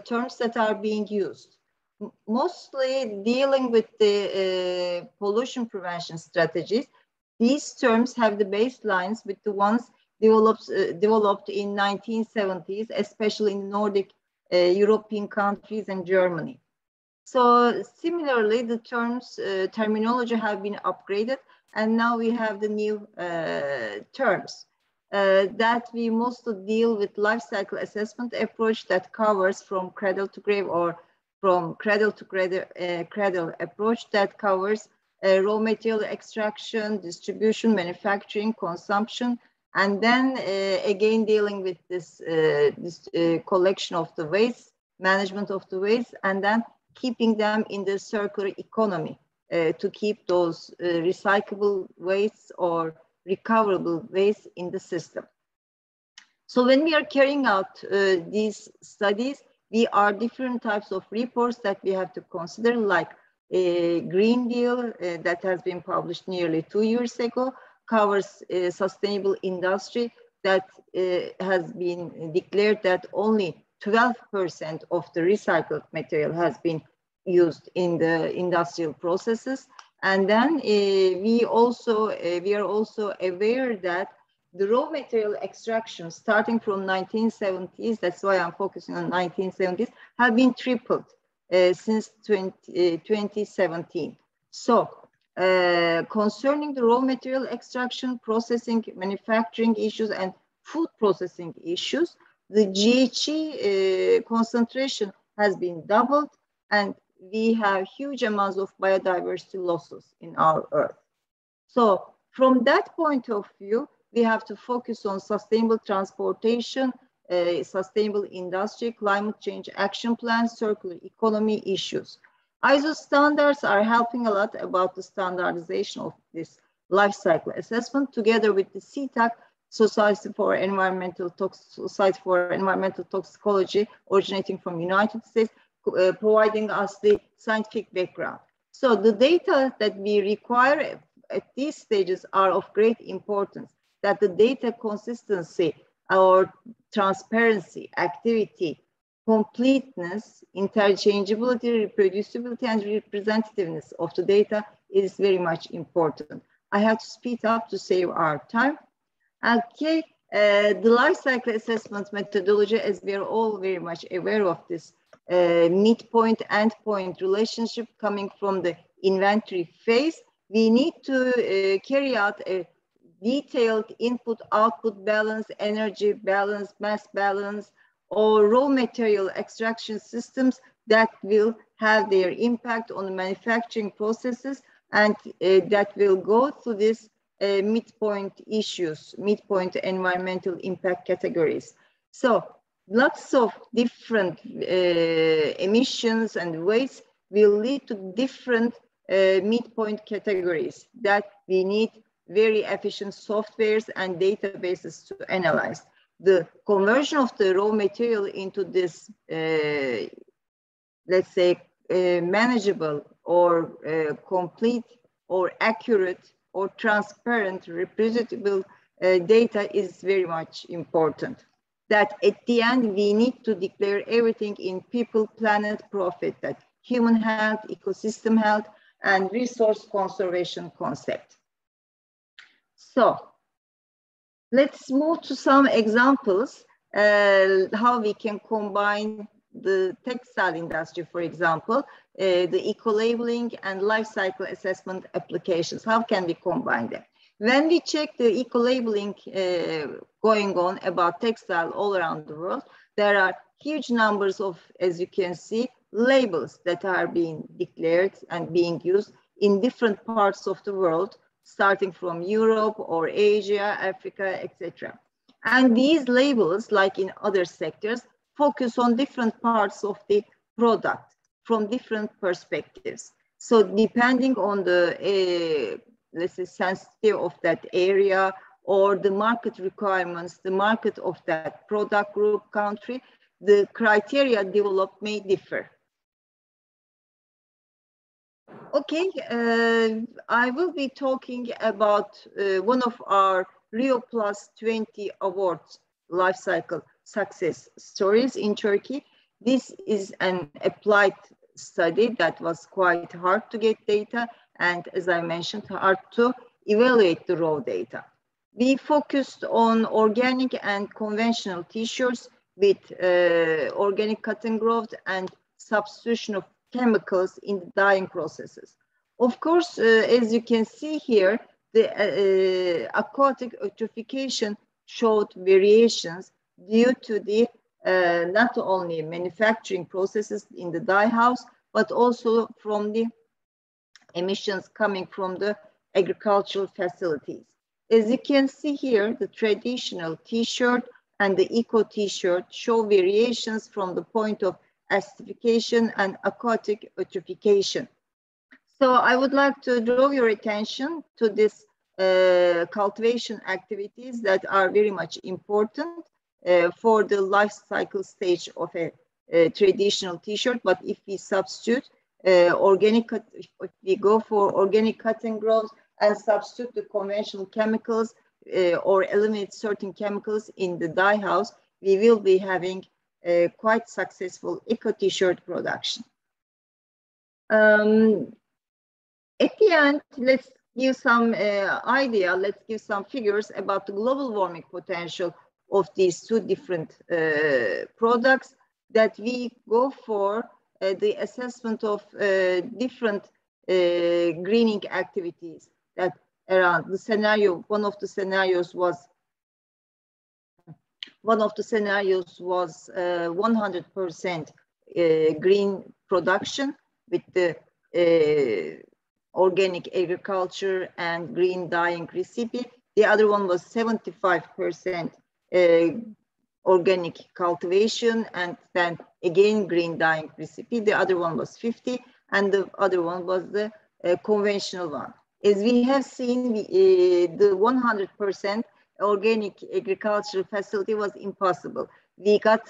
terms that are being used. Mostly dealing with the pollution prevention strategies, these terms have the baselines with the ones developed in 1970s, especially in Nordic European countries and Germany. So similarly, the terms, terminology have been upgraded, and now we have the new terms. that we mostly deal with life cycle assessment approach that covers from cradle to grave, or from cradle to cradle approach that covers raw material extraction, distribution, manufacturing, consumption, and then again dealing with this, collection of the waste, management of the waste, and then keeping them in the circular economy to keep those recyclable wastes or recoverable waste in the system. So when we are carrying out these studies, we are different types of reports that we have to consider, like a Green Deal that has been published nearly 2 years ago, covers sustainable industry that has been declared that only 12% of the recycled material has been used in the industrial processes. And then we are also aware that the raw material extraction starting from 1970s, that's why I'm focusing on 1970s, have been tripled since 2017. So concerning the raw material extraction, processing, manufacturing issues, and food processing issues, the GHG concentration has been doubled, and we have huge amounts of biodiversity losses in our earth. So from that point of view, we have to focus on sustainable transportation, sustainable industry, climate change action plans, circular economy issues. ISO standards are helping a lot about the standardization of this life cycle assessment, together with the CTAC, Society for Environmental Toxicology, originating from United States, providing us the scientific background. So the data that we require at these stages are of great importance, that the data consistency or transparency, activity, completeness, interchangeability, reproducibility, and representativeness of the data is very much important. I have to speed up to save our time. Okay, the life cycle assessment methodology, as we are all very much aware of this midpoint, endpoint relationship coming from the inventory phase, we need to carry out a detailed input-output balance, energy balance, mass balance, or raw material extraction systems that will have their impact on the manufacturing processes, and that will go through this midpoint issues, midpoint environmental impact categories. So lots of different emissions and waste will lead to different midpoint categories that we need very efficient softwares and databases to analyze. The conversion of the raw material into this, let's say, manageable or complete or accurate or transparent, reproducible data is very much important. That at the end, we need to declare everything in people, planet, profit, that human health, ecosystem health, and resource conservation concept. So let's move to some examples, how we can combine the textile industry, for example, the eco-labeling and life cycle assessment applications. How can we combine them? When we check the eco-labeling going on about textile all around the world, there are huge numbers of, as you can see, labels that are being declared and being used in different parts of the world, starting from Europe or Asia, Africa, etc. And these labels, like in other sectors, focus on different parts of the product from different perspectives. So depending on the, let's say, sensitivity of that area or the market requirements, the market of that product group, country, the criteria developed may differ. Okay, I will be talking about one of our Rio Plus 20 Awards life cycle success stories in Turkey. This is an applied study that was quite hard to get data, and as I mentioned, hard to evaluate the raw data. We focused on organic and conventional t-shirts with organic cotton growth and substitution of chemicals in the dyeing processes. Of course, as you can see here, the aquatic eutrophication showed variations due to the not only manufacturing processes in the dye house, but also from the emissions coming from the agricultural facilities. As you can see here, the traditional t-shirt and the eco t-shirt show variations from the point of acidification and aquatic eutrophication. So I would like to draw your attention to this cultivation activities that are very much important for the life cycle stage of a traditional t-shirt. But if we substitute if we go for organic cotton growth and substitute the conventional chemicals or eliminate certain chemicals in the dye house, we will be having a quite successful eco t-shirt production. At the end, let's give some idea, let's give some figures about the global warming potential of these two different products that we go for the assessment of different greening activities that around the scenario. One of the scenarios was 100% green production with the organic agriculture and green dyeing recipe. The other one was 75% organic cultivation and then again green dyeing recipe. The other one was 50, and the other one was the conventional one. As we have seen, the 100% organic agricultural facility was impossible. We got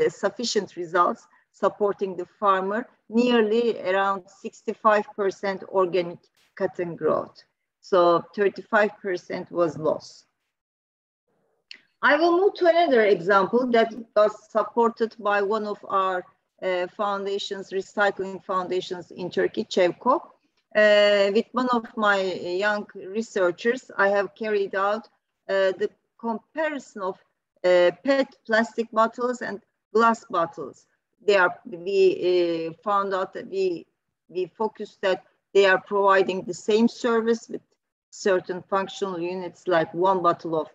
sufficient results supporting the farmer, nearly around 65% organic cotton growth. So 35% was lost. I will move to another example that was supported by one of our foundations, recycling foundations in Turkey, Çevre. With one of my young researchers, I have carried out the comparison of PET plastic bottles and glass bottles. We found out that we focused that they are providing the same service with certain functional units, like one bottle of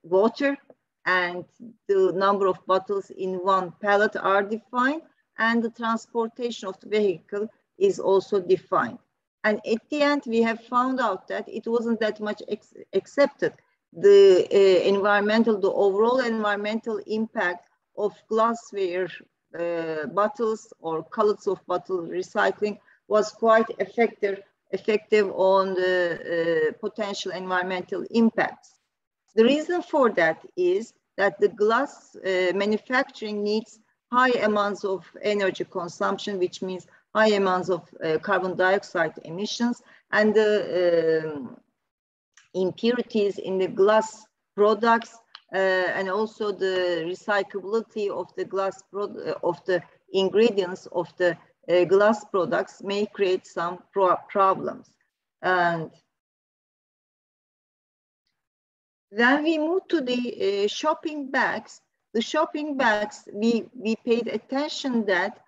water, and the number of bottles in one pallet are defined, and the transportation of the vehicle is also defined. And at the end, we have found out that it wasn't that much accepted. The the overall environmental impact of glassware bottles or colors of bottle recycling was quite effective on the potential environmental impacts. The reason for that is that the glass manufacturing needs high amounts of energy consumption, which means high amounts of carbon dioxide emissions, and the impurities in the glass products and also the recyclability of the glass of the ingredients of the glass products may create some problems. And then we move to the shopping bags. The shopping bags, we paid attention that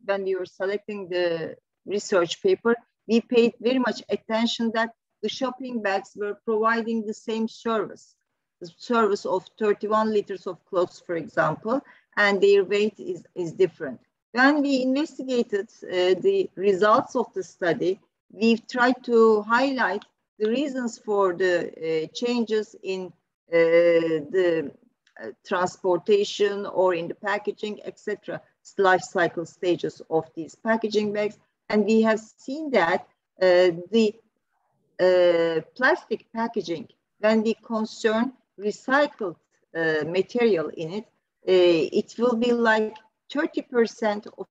when we were selecting the research paper, we paid very much attention that the shopping bags were providing the same service, the service of 31 liters of clothes, for example, and their weight is different. When we investigated the results of the study, we've tried to highlight the reasons for the changes in the transportation or in the packaging, etc., life cycle stages of these packaging bags. And we have seen that the plastic packaging, when we concern recycled material in it, it will be like 30% of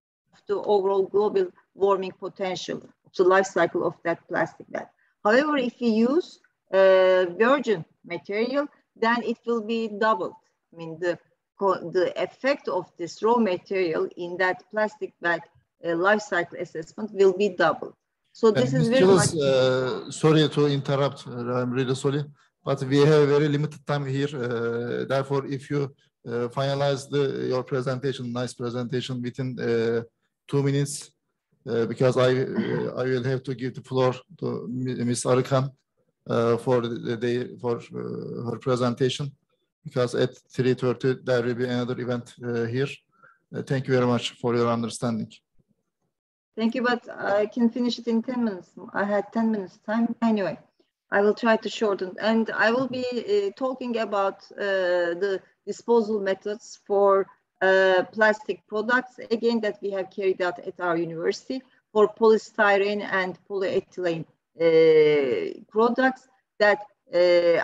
the overall global warming potential of the life cycle of that plastic bag. However, if we use virgin material, then it will be doubled. I mean, the effect of this raw material in that plastic bag life cycle assessment will be doubled. So this is very much... sorry to interrupt, I'm really sorry, but we have a very limited time here. Therefore, if you finalize your presentation, nice presentation, within 2 minutes, because I will have to give the floor to Ms. Arıkan for her presentation, because at 3:30 there will be another event here. Thank you very much for your understanding. Thank you, but I can finish it in 10 minutes. I had 10 minutes time. Anyway, I will try to shorten. And I will be talking about the disposal methods for plastic products, again, that we have carried out at our university, for polystyrene and polyethylene products that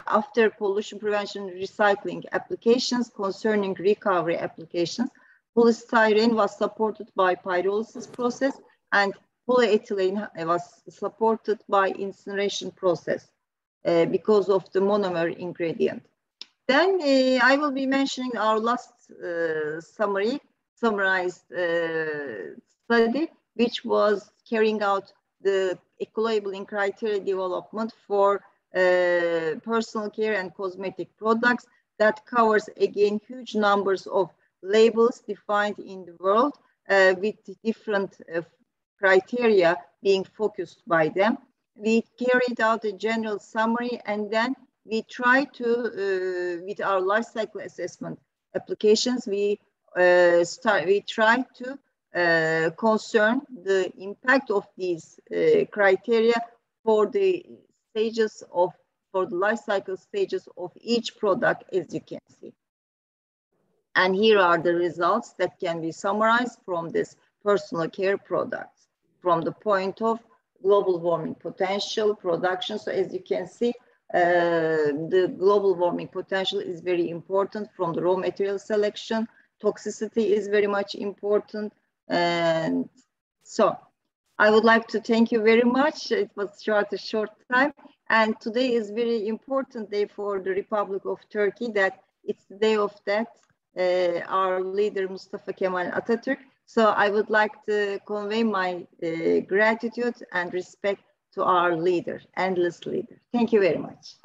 after pollution prevention recycling applications concerning recovery applications, polystyrene was supported by pyrolysis process and polyethylene was supported by incineration process because of the monomer ingredient. Then I will be mentioning our last summarized study, which was carrying out the eco-labeling criteria development for personal care and cosmetic products that covers, again, huge numbers of labels defined in the world with different criteria being focused by them. We carried out a general summary, and then we try to, with our life cycle assessment applications, we try to concern the impact of these criteria for the stages of, for the life cycle stages of each product, as you can see. And here are the results that can be summarized from this personal care products from the point of global warming potential, production. So as you can see, the global warming potential is very important from the raw material selection. Toxicity is very much important. And so I would like to thank you very much. It was a short time. And today is very important day for the Republic of Turkey, that it's the day of death, our leader Mustafa Kemal Atatürk. So I would like to convey my gratitude and respect to our leader, endless leader. Thank you very much.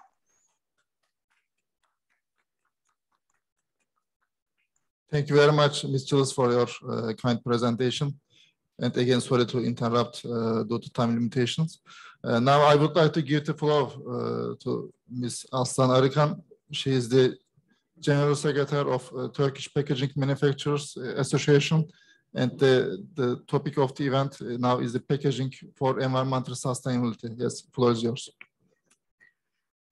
Thank you very much, Ms. Chillis, for your kind presentation. And again, sorry to interrupt due to time limitations. Now I would like to give the floor to Ms. Aslan Arıkan. She is the General Secretary of Turkish Packaging Manufacturers Association. And the topic of the event now is the packaging for environmental sustainability. Yes, the floor is yours.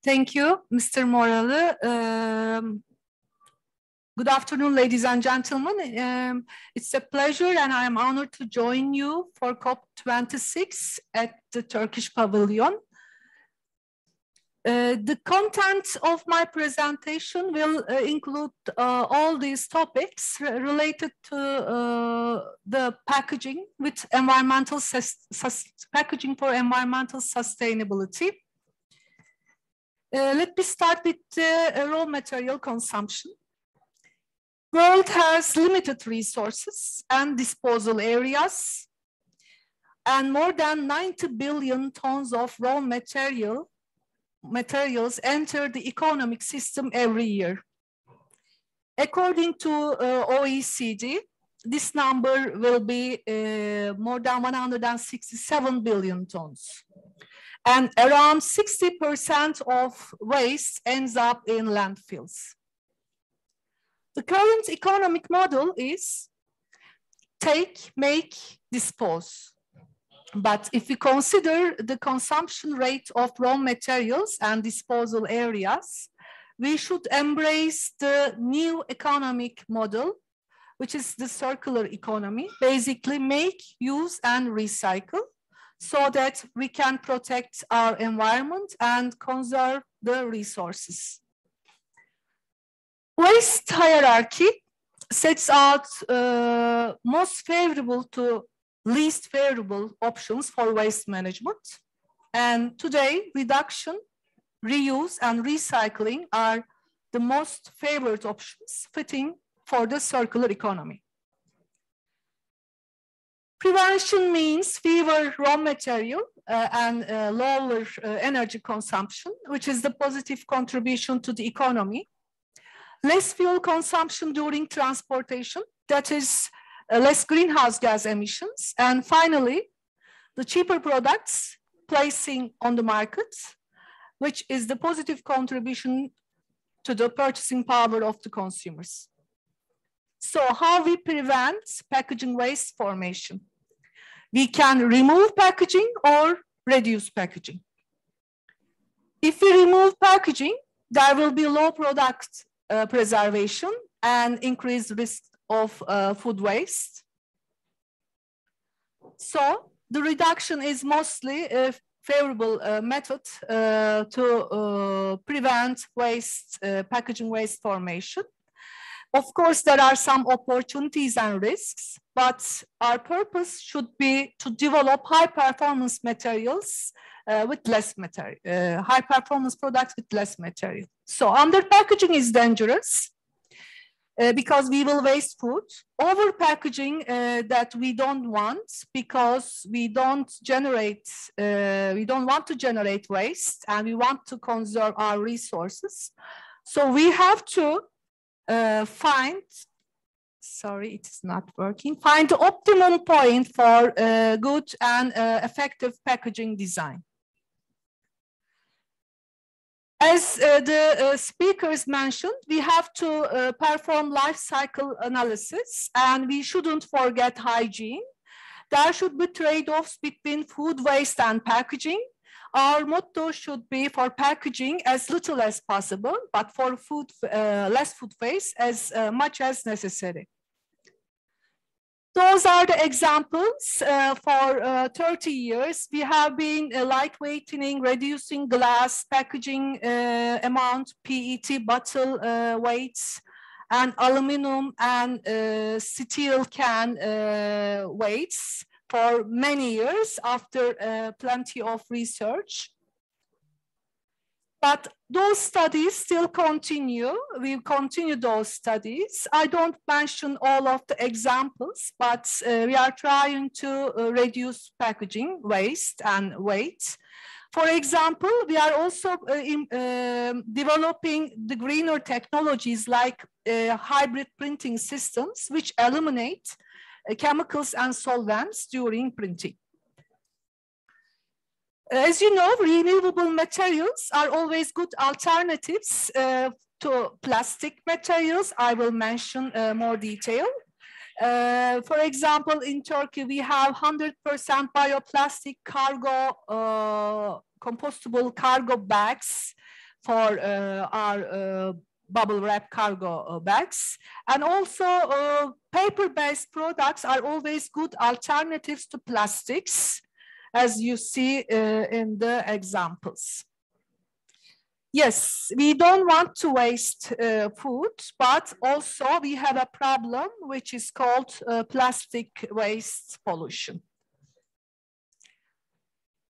Thank you, Mr. Moralı. Good afternoon, ladies and gentlemen. It's a pleasure and I am honored to join you for COP26 at the Turkish Pavilion. The content of my presentation will include all these topics related to the packaging with environmental packaging for environmental sustainability. Let me start with the raw material consumption. World has limited resources and disposal areas, and more than 90 billion tons of raw materials enter the economic system every year. According to OECD, this number will be more than 167 billion tons. And around 60% of waste ends up in landfills. The current economic model is take, make, dispose. But if we consider the consumption rate of raw materials and disposal areas, we should embrace the new economic model, which is the circular economy, basically make, use, and recycle, so that we can protect our environment and conserve the resources. Waste hierarchy sets out most favorable to least favorable options for waste management. And today, reduction, reuse, and recycling are the most favored options fitting for the circular economy. Prevention means fewer raw material and lower energy consumption, which is the positive contribution to the economy. Less fuel consumption during transportation, that is less greenhouse gas emissions. And finally, the cheaper products placing on the market which is the positive contribution to the purchasing power of the consumers. So how we prevent packaging waste formation? We can remove packaging or reduce packaging. If we remove packaging, there will be low product preservation and increased risk of food waste. So the reduction is mostly a favorable method to prevent waste, packaging waste formation. Of course, there are some opportunities and risks, but our purpose should be to develop high-performance materials with less material, high-performance products with less material. So under-packaging is dangerous because we will waste food. Over-packaging that we don't want because we don't want to generate waste and we want to conserve our resources. So we have to find the optimum point for good and effective packaging design. As the speakers mentioned, we have to perform life cycle analysis, and we shouldn't forget hygiene. There should be trade-offs between food waste and packaging. Our motto should be for packaging as little as possible, but for food, less food waste as much as necessary. Those are the examples. For 30 years, we have been lightweighting, reducing glass packaging amount, PET bottle weights, and aluminum and steel can weights for many years after plenty of research. But those studies still continue. We continue those studies. I don't mention all of the examples, but we are trying to reduce packaging waste and weight. For example, we are also developing the greener technologies like hybrid printing systems, which eliminate chemicals and solvents during printing. As you know, renewable materials are always good alternatives to plastic materials. I will mention more detail. For example, in Turkey, we have 100% bioplastic cargo, compostable cargo bags for our bubble wrap cargo bags. And also paper-based products are always good alternatives to plastics, as you see in the examples. Yes, we don't want to waste food, but also we have a problem which is called plastic waste pollution.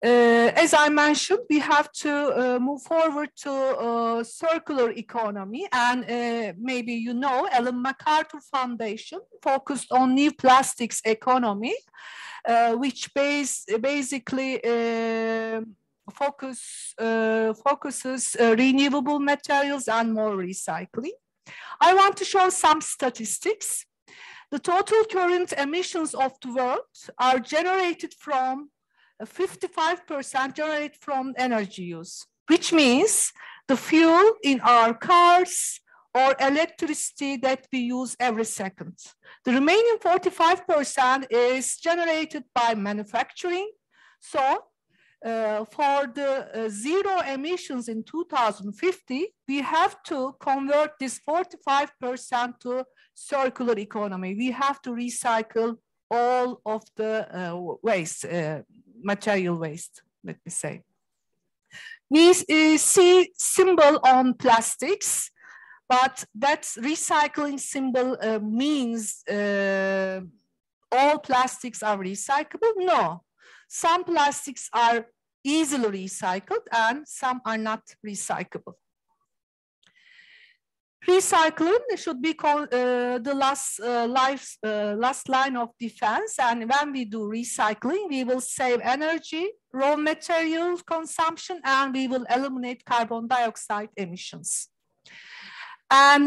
As I mentioned, we have to move forward to circular economy, and maybe you know, Ellen MacArthur Foundation focused on new plastics economy, which basically focuses renewable materials and more recycling. I want to show some statistics. The total current emissions of the world are generated from 55% generated from energy use, which means the fuel in our cars or electricity that we use every second. The remaining 45% is generated by manufacturing. So for the zero emissions in 2050, we have to convert this 45% to circular economy. We have to recycle all of the waste, material waste, let me say. We see symbol on plastics, but that recycling symbol means all plastics are recyclable. No, some plastics are easily recycled and some are not recyclable. Recycling should be the last line of defense, and when we do recycling, we will save energy, raw material consumption, and we will eliminate carbon dioxide emissions. And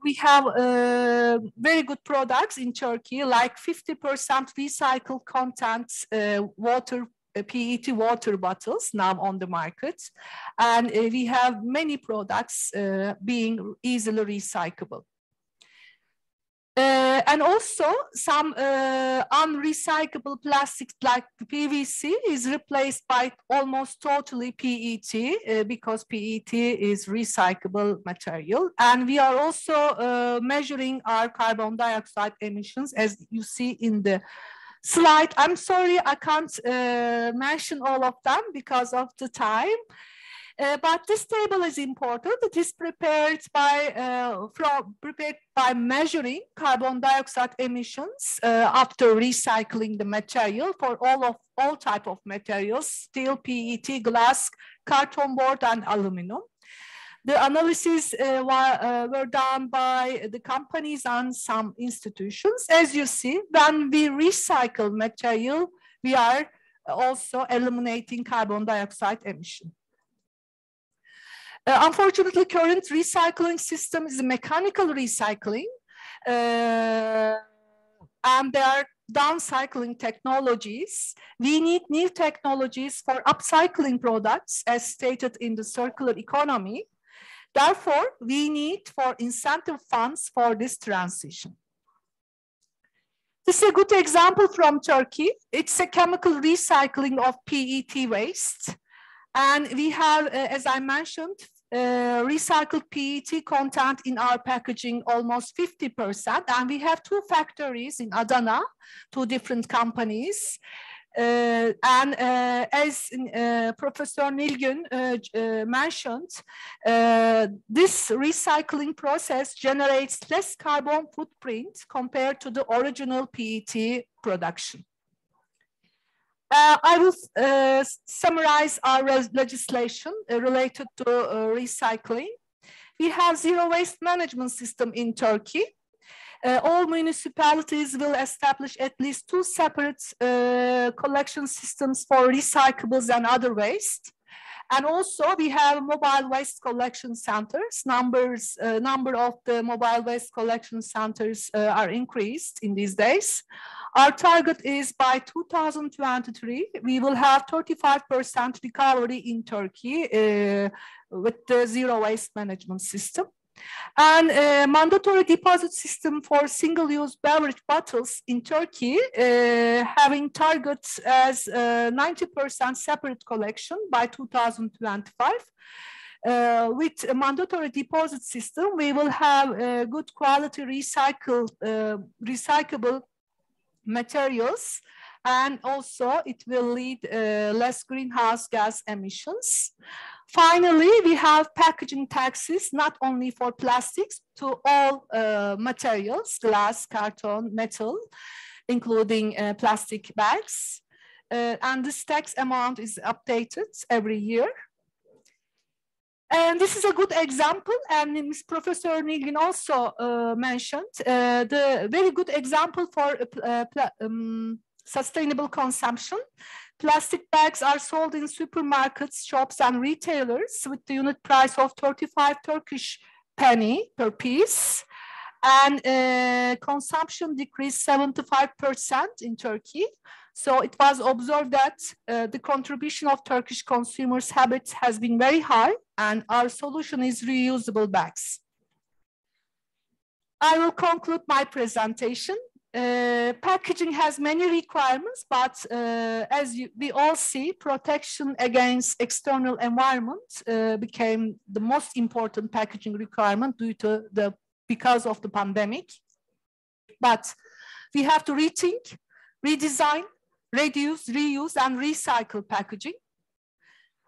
we have very good products in Turkey, like 50% recycled content water PET water bottles now on the market. And we have many products being easily recyclable. And also some unrecyclable plastics like PVC is replaced by almost totally PET because PET is recyclable material. And we are also measuring our carbon dioxide emissions as you see in the slide. I'm sorry, I can't mention all of them because of the time. But this table is important. It is prepared by measuring carbon dioxide emissions after recycling the material for all type of materials: steel, PET, glass, carton board, and aluminum. The analysis were done by the companies and some institutions. As you see, when we recycle material, we are also eliminating carbon dioxide emission. Unfortunately, current recycling system is mechanical recycling, and there are downcycling technologies. We need new technologies for upcycling products, as stated in the circular economy. Therefore, we need for incentive funds for this transition. This is a good example from Turkey. It's a chemical recycling of PET waste. And we have, as I mentioned, recycled PET content in our packaging almost 50%. And we have 2 factories in Adana, 2 different companies. As Professor Nilgün mentioned, this recycling process generates less carbon footprint compared to the original PET production. I will summarize our legislation related to recycling. We have zero waste management system in Turkey. All municipalities will establish at least 2 separate collection systems for recyclables and other waste. And also we have mobile waste collection centers. Number of the mobile waste collection centers are increased in these days. Our target is by 2023, we will have 35% recovery in Turkey with the zero waste management system. And a mandatory deposit system for single-use beverage bottles in Turkey, having targets as 90% separate collection by 2025. With a mandatory deposit system, we will have good quality recyclable materials, and also it will lead less greenhouse gas emissions. Finally, we have packaging taxes, not only for plastics, to all materials, glass, carton, metal, including plastic bags. And this tax amount is updated every year. And this is a good example, and Ms. Professor Nilgün also mentioned the very good example for sustainable consumption. Plastic bags are sold in supermarkets, shops, and retailers with the unit price of 35 Turkish penny per piece. And consumption decreased 75% in Turkey. So it was observed that the contribution of Turkish consumers' habits has been very high, and our solution is reusable bags. I will conclude my presentation. Packaging has many requirements, but as we all see, protection against external environment became the most important packaging requirement because of the pandemic. But we have to rethink, redesign, reduce, reuse, and recycle packaging.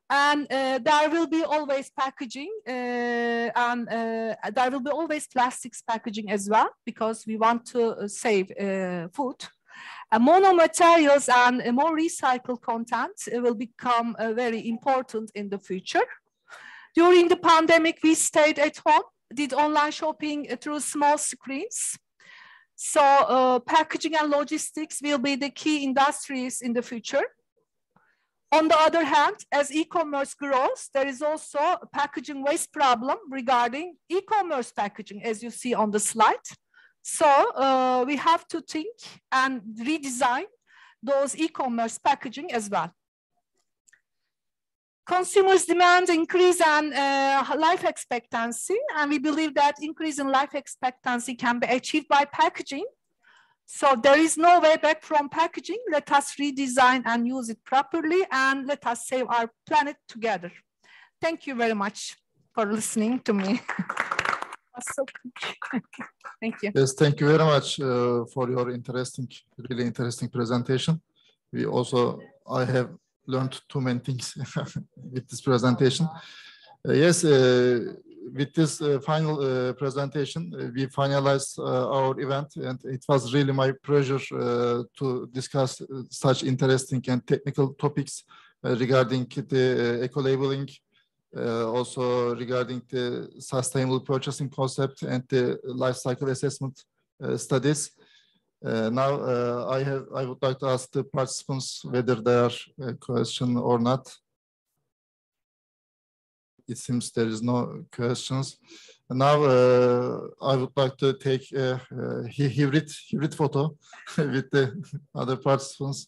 And there will be always packaging and there will be always plastics packaging as well, because we want to save food. Monomaterials and more recycled content will become very important in the future. During the pandemic, we stayed at home, did online shopping through small screens. So packaging and logistics will be the key industries in the future. On the other hand, as e-commerce grows, there is also a packaging waste problem regarding e-commerce packaging, as you see on the slide. So we have to think and redesign those e-commerce packaging as well. Consumers demand increase in life expectancy, and we believe that increase in life expectancy can be achieved by packaging. So there is no way back from packaging. Let us redesign and use it properly, and let us save our planet together. Thank you very much for listening to me. Thank you. Yes, thank you very much for your really interesting presentation. I have learned too many things with this presentation. Yes, with this final presentation, we finalized our event, and it was really my pleasure to discuss such interesting and technical topics regarding the eco-labeling, also regarding the sustainable purchasing concept and the life cycle assessment studies. Now, I would like to ask the participants whether there are a question or not. It seems there is no questions. Now, I would like to take a hybrid photo with the other participants.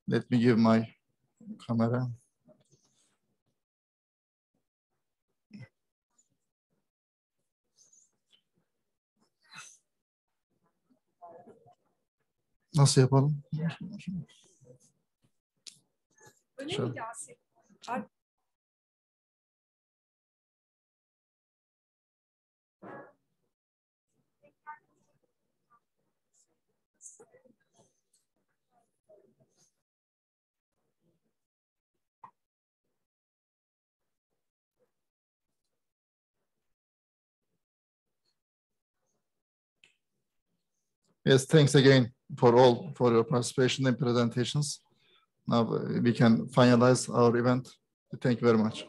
Let me give my camera. Nasıl yapalım? Şöyle. Yes, thanks again for your participation and presentations. Now we can finalize our event. Thank you very much.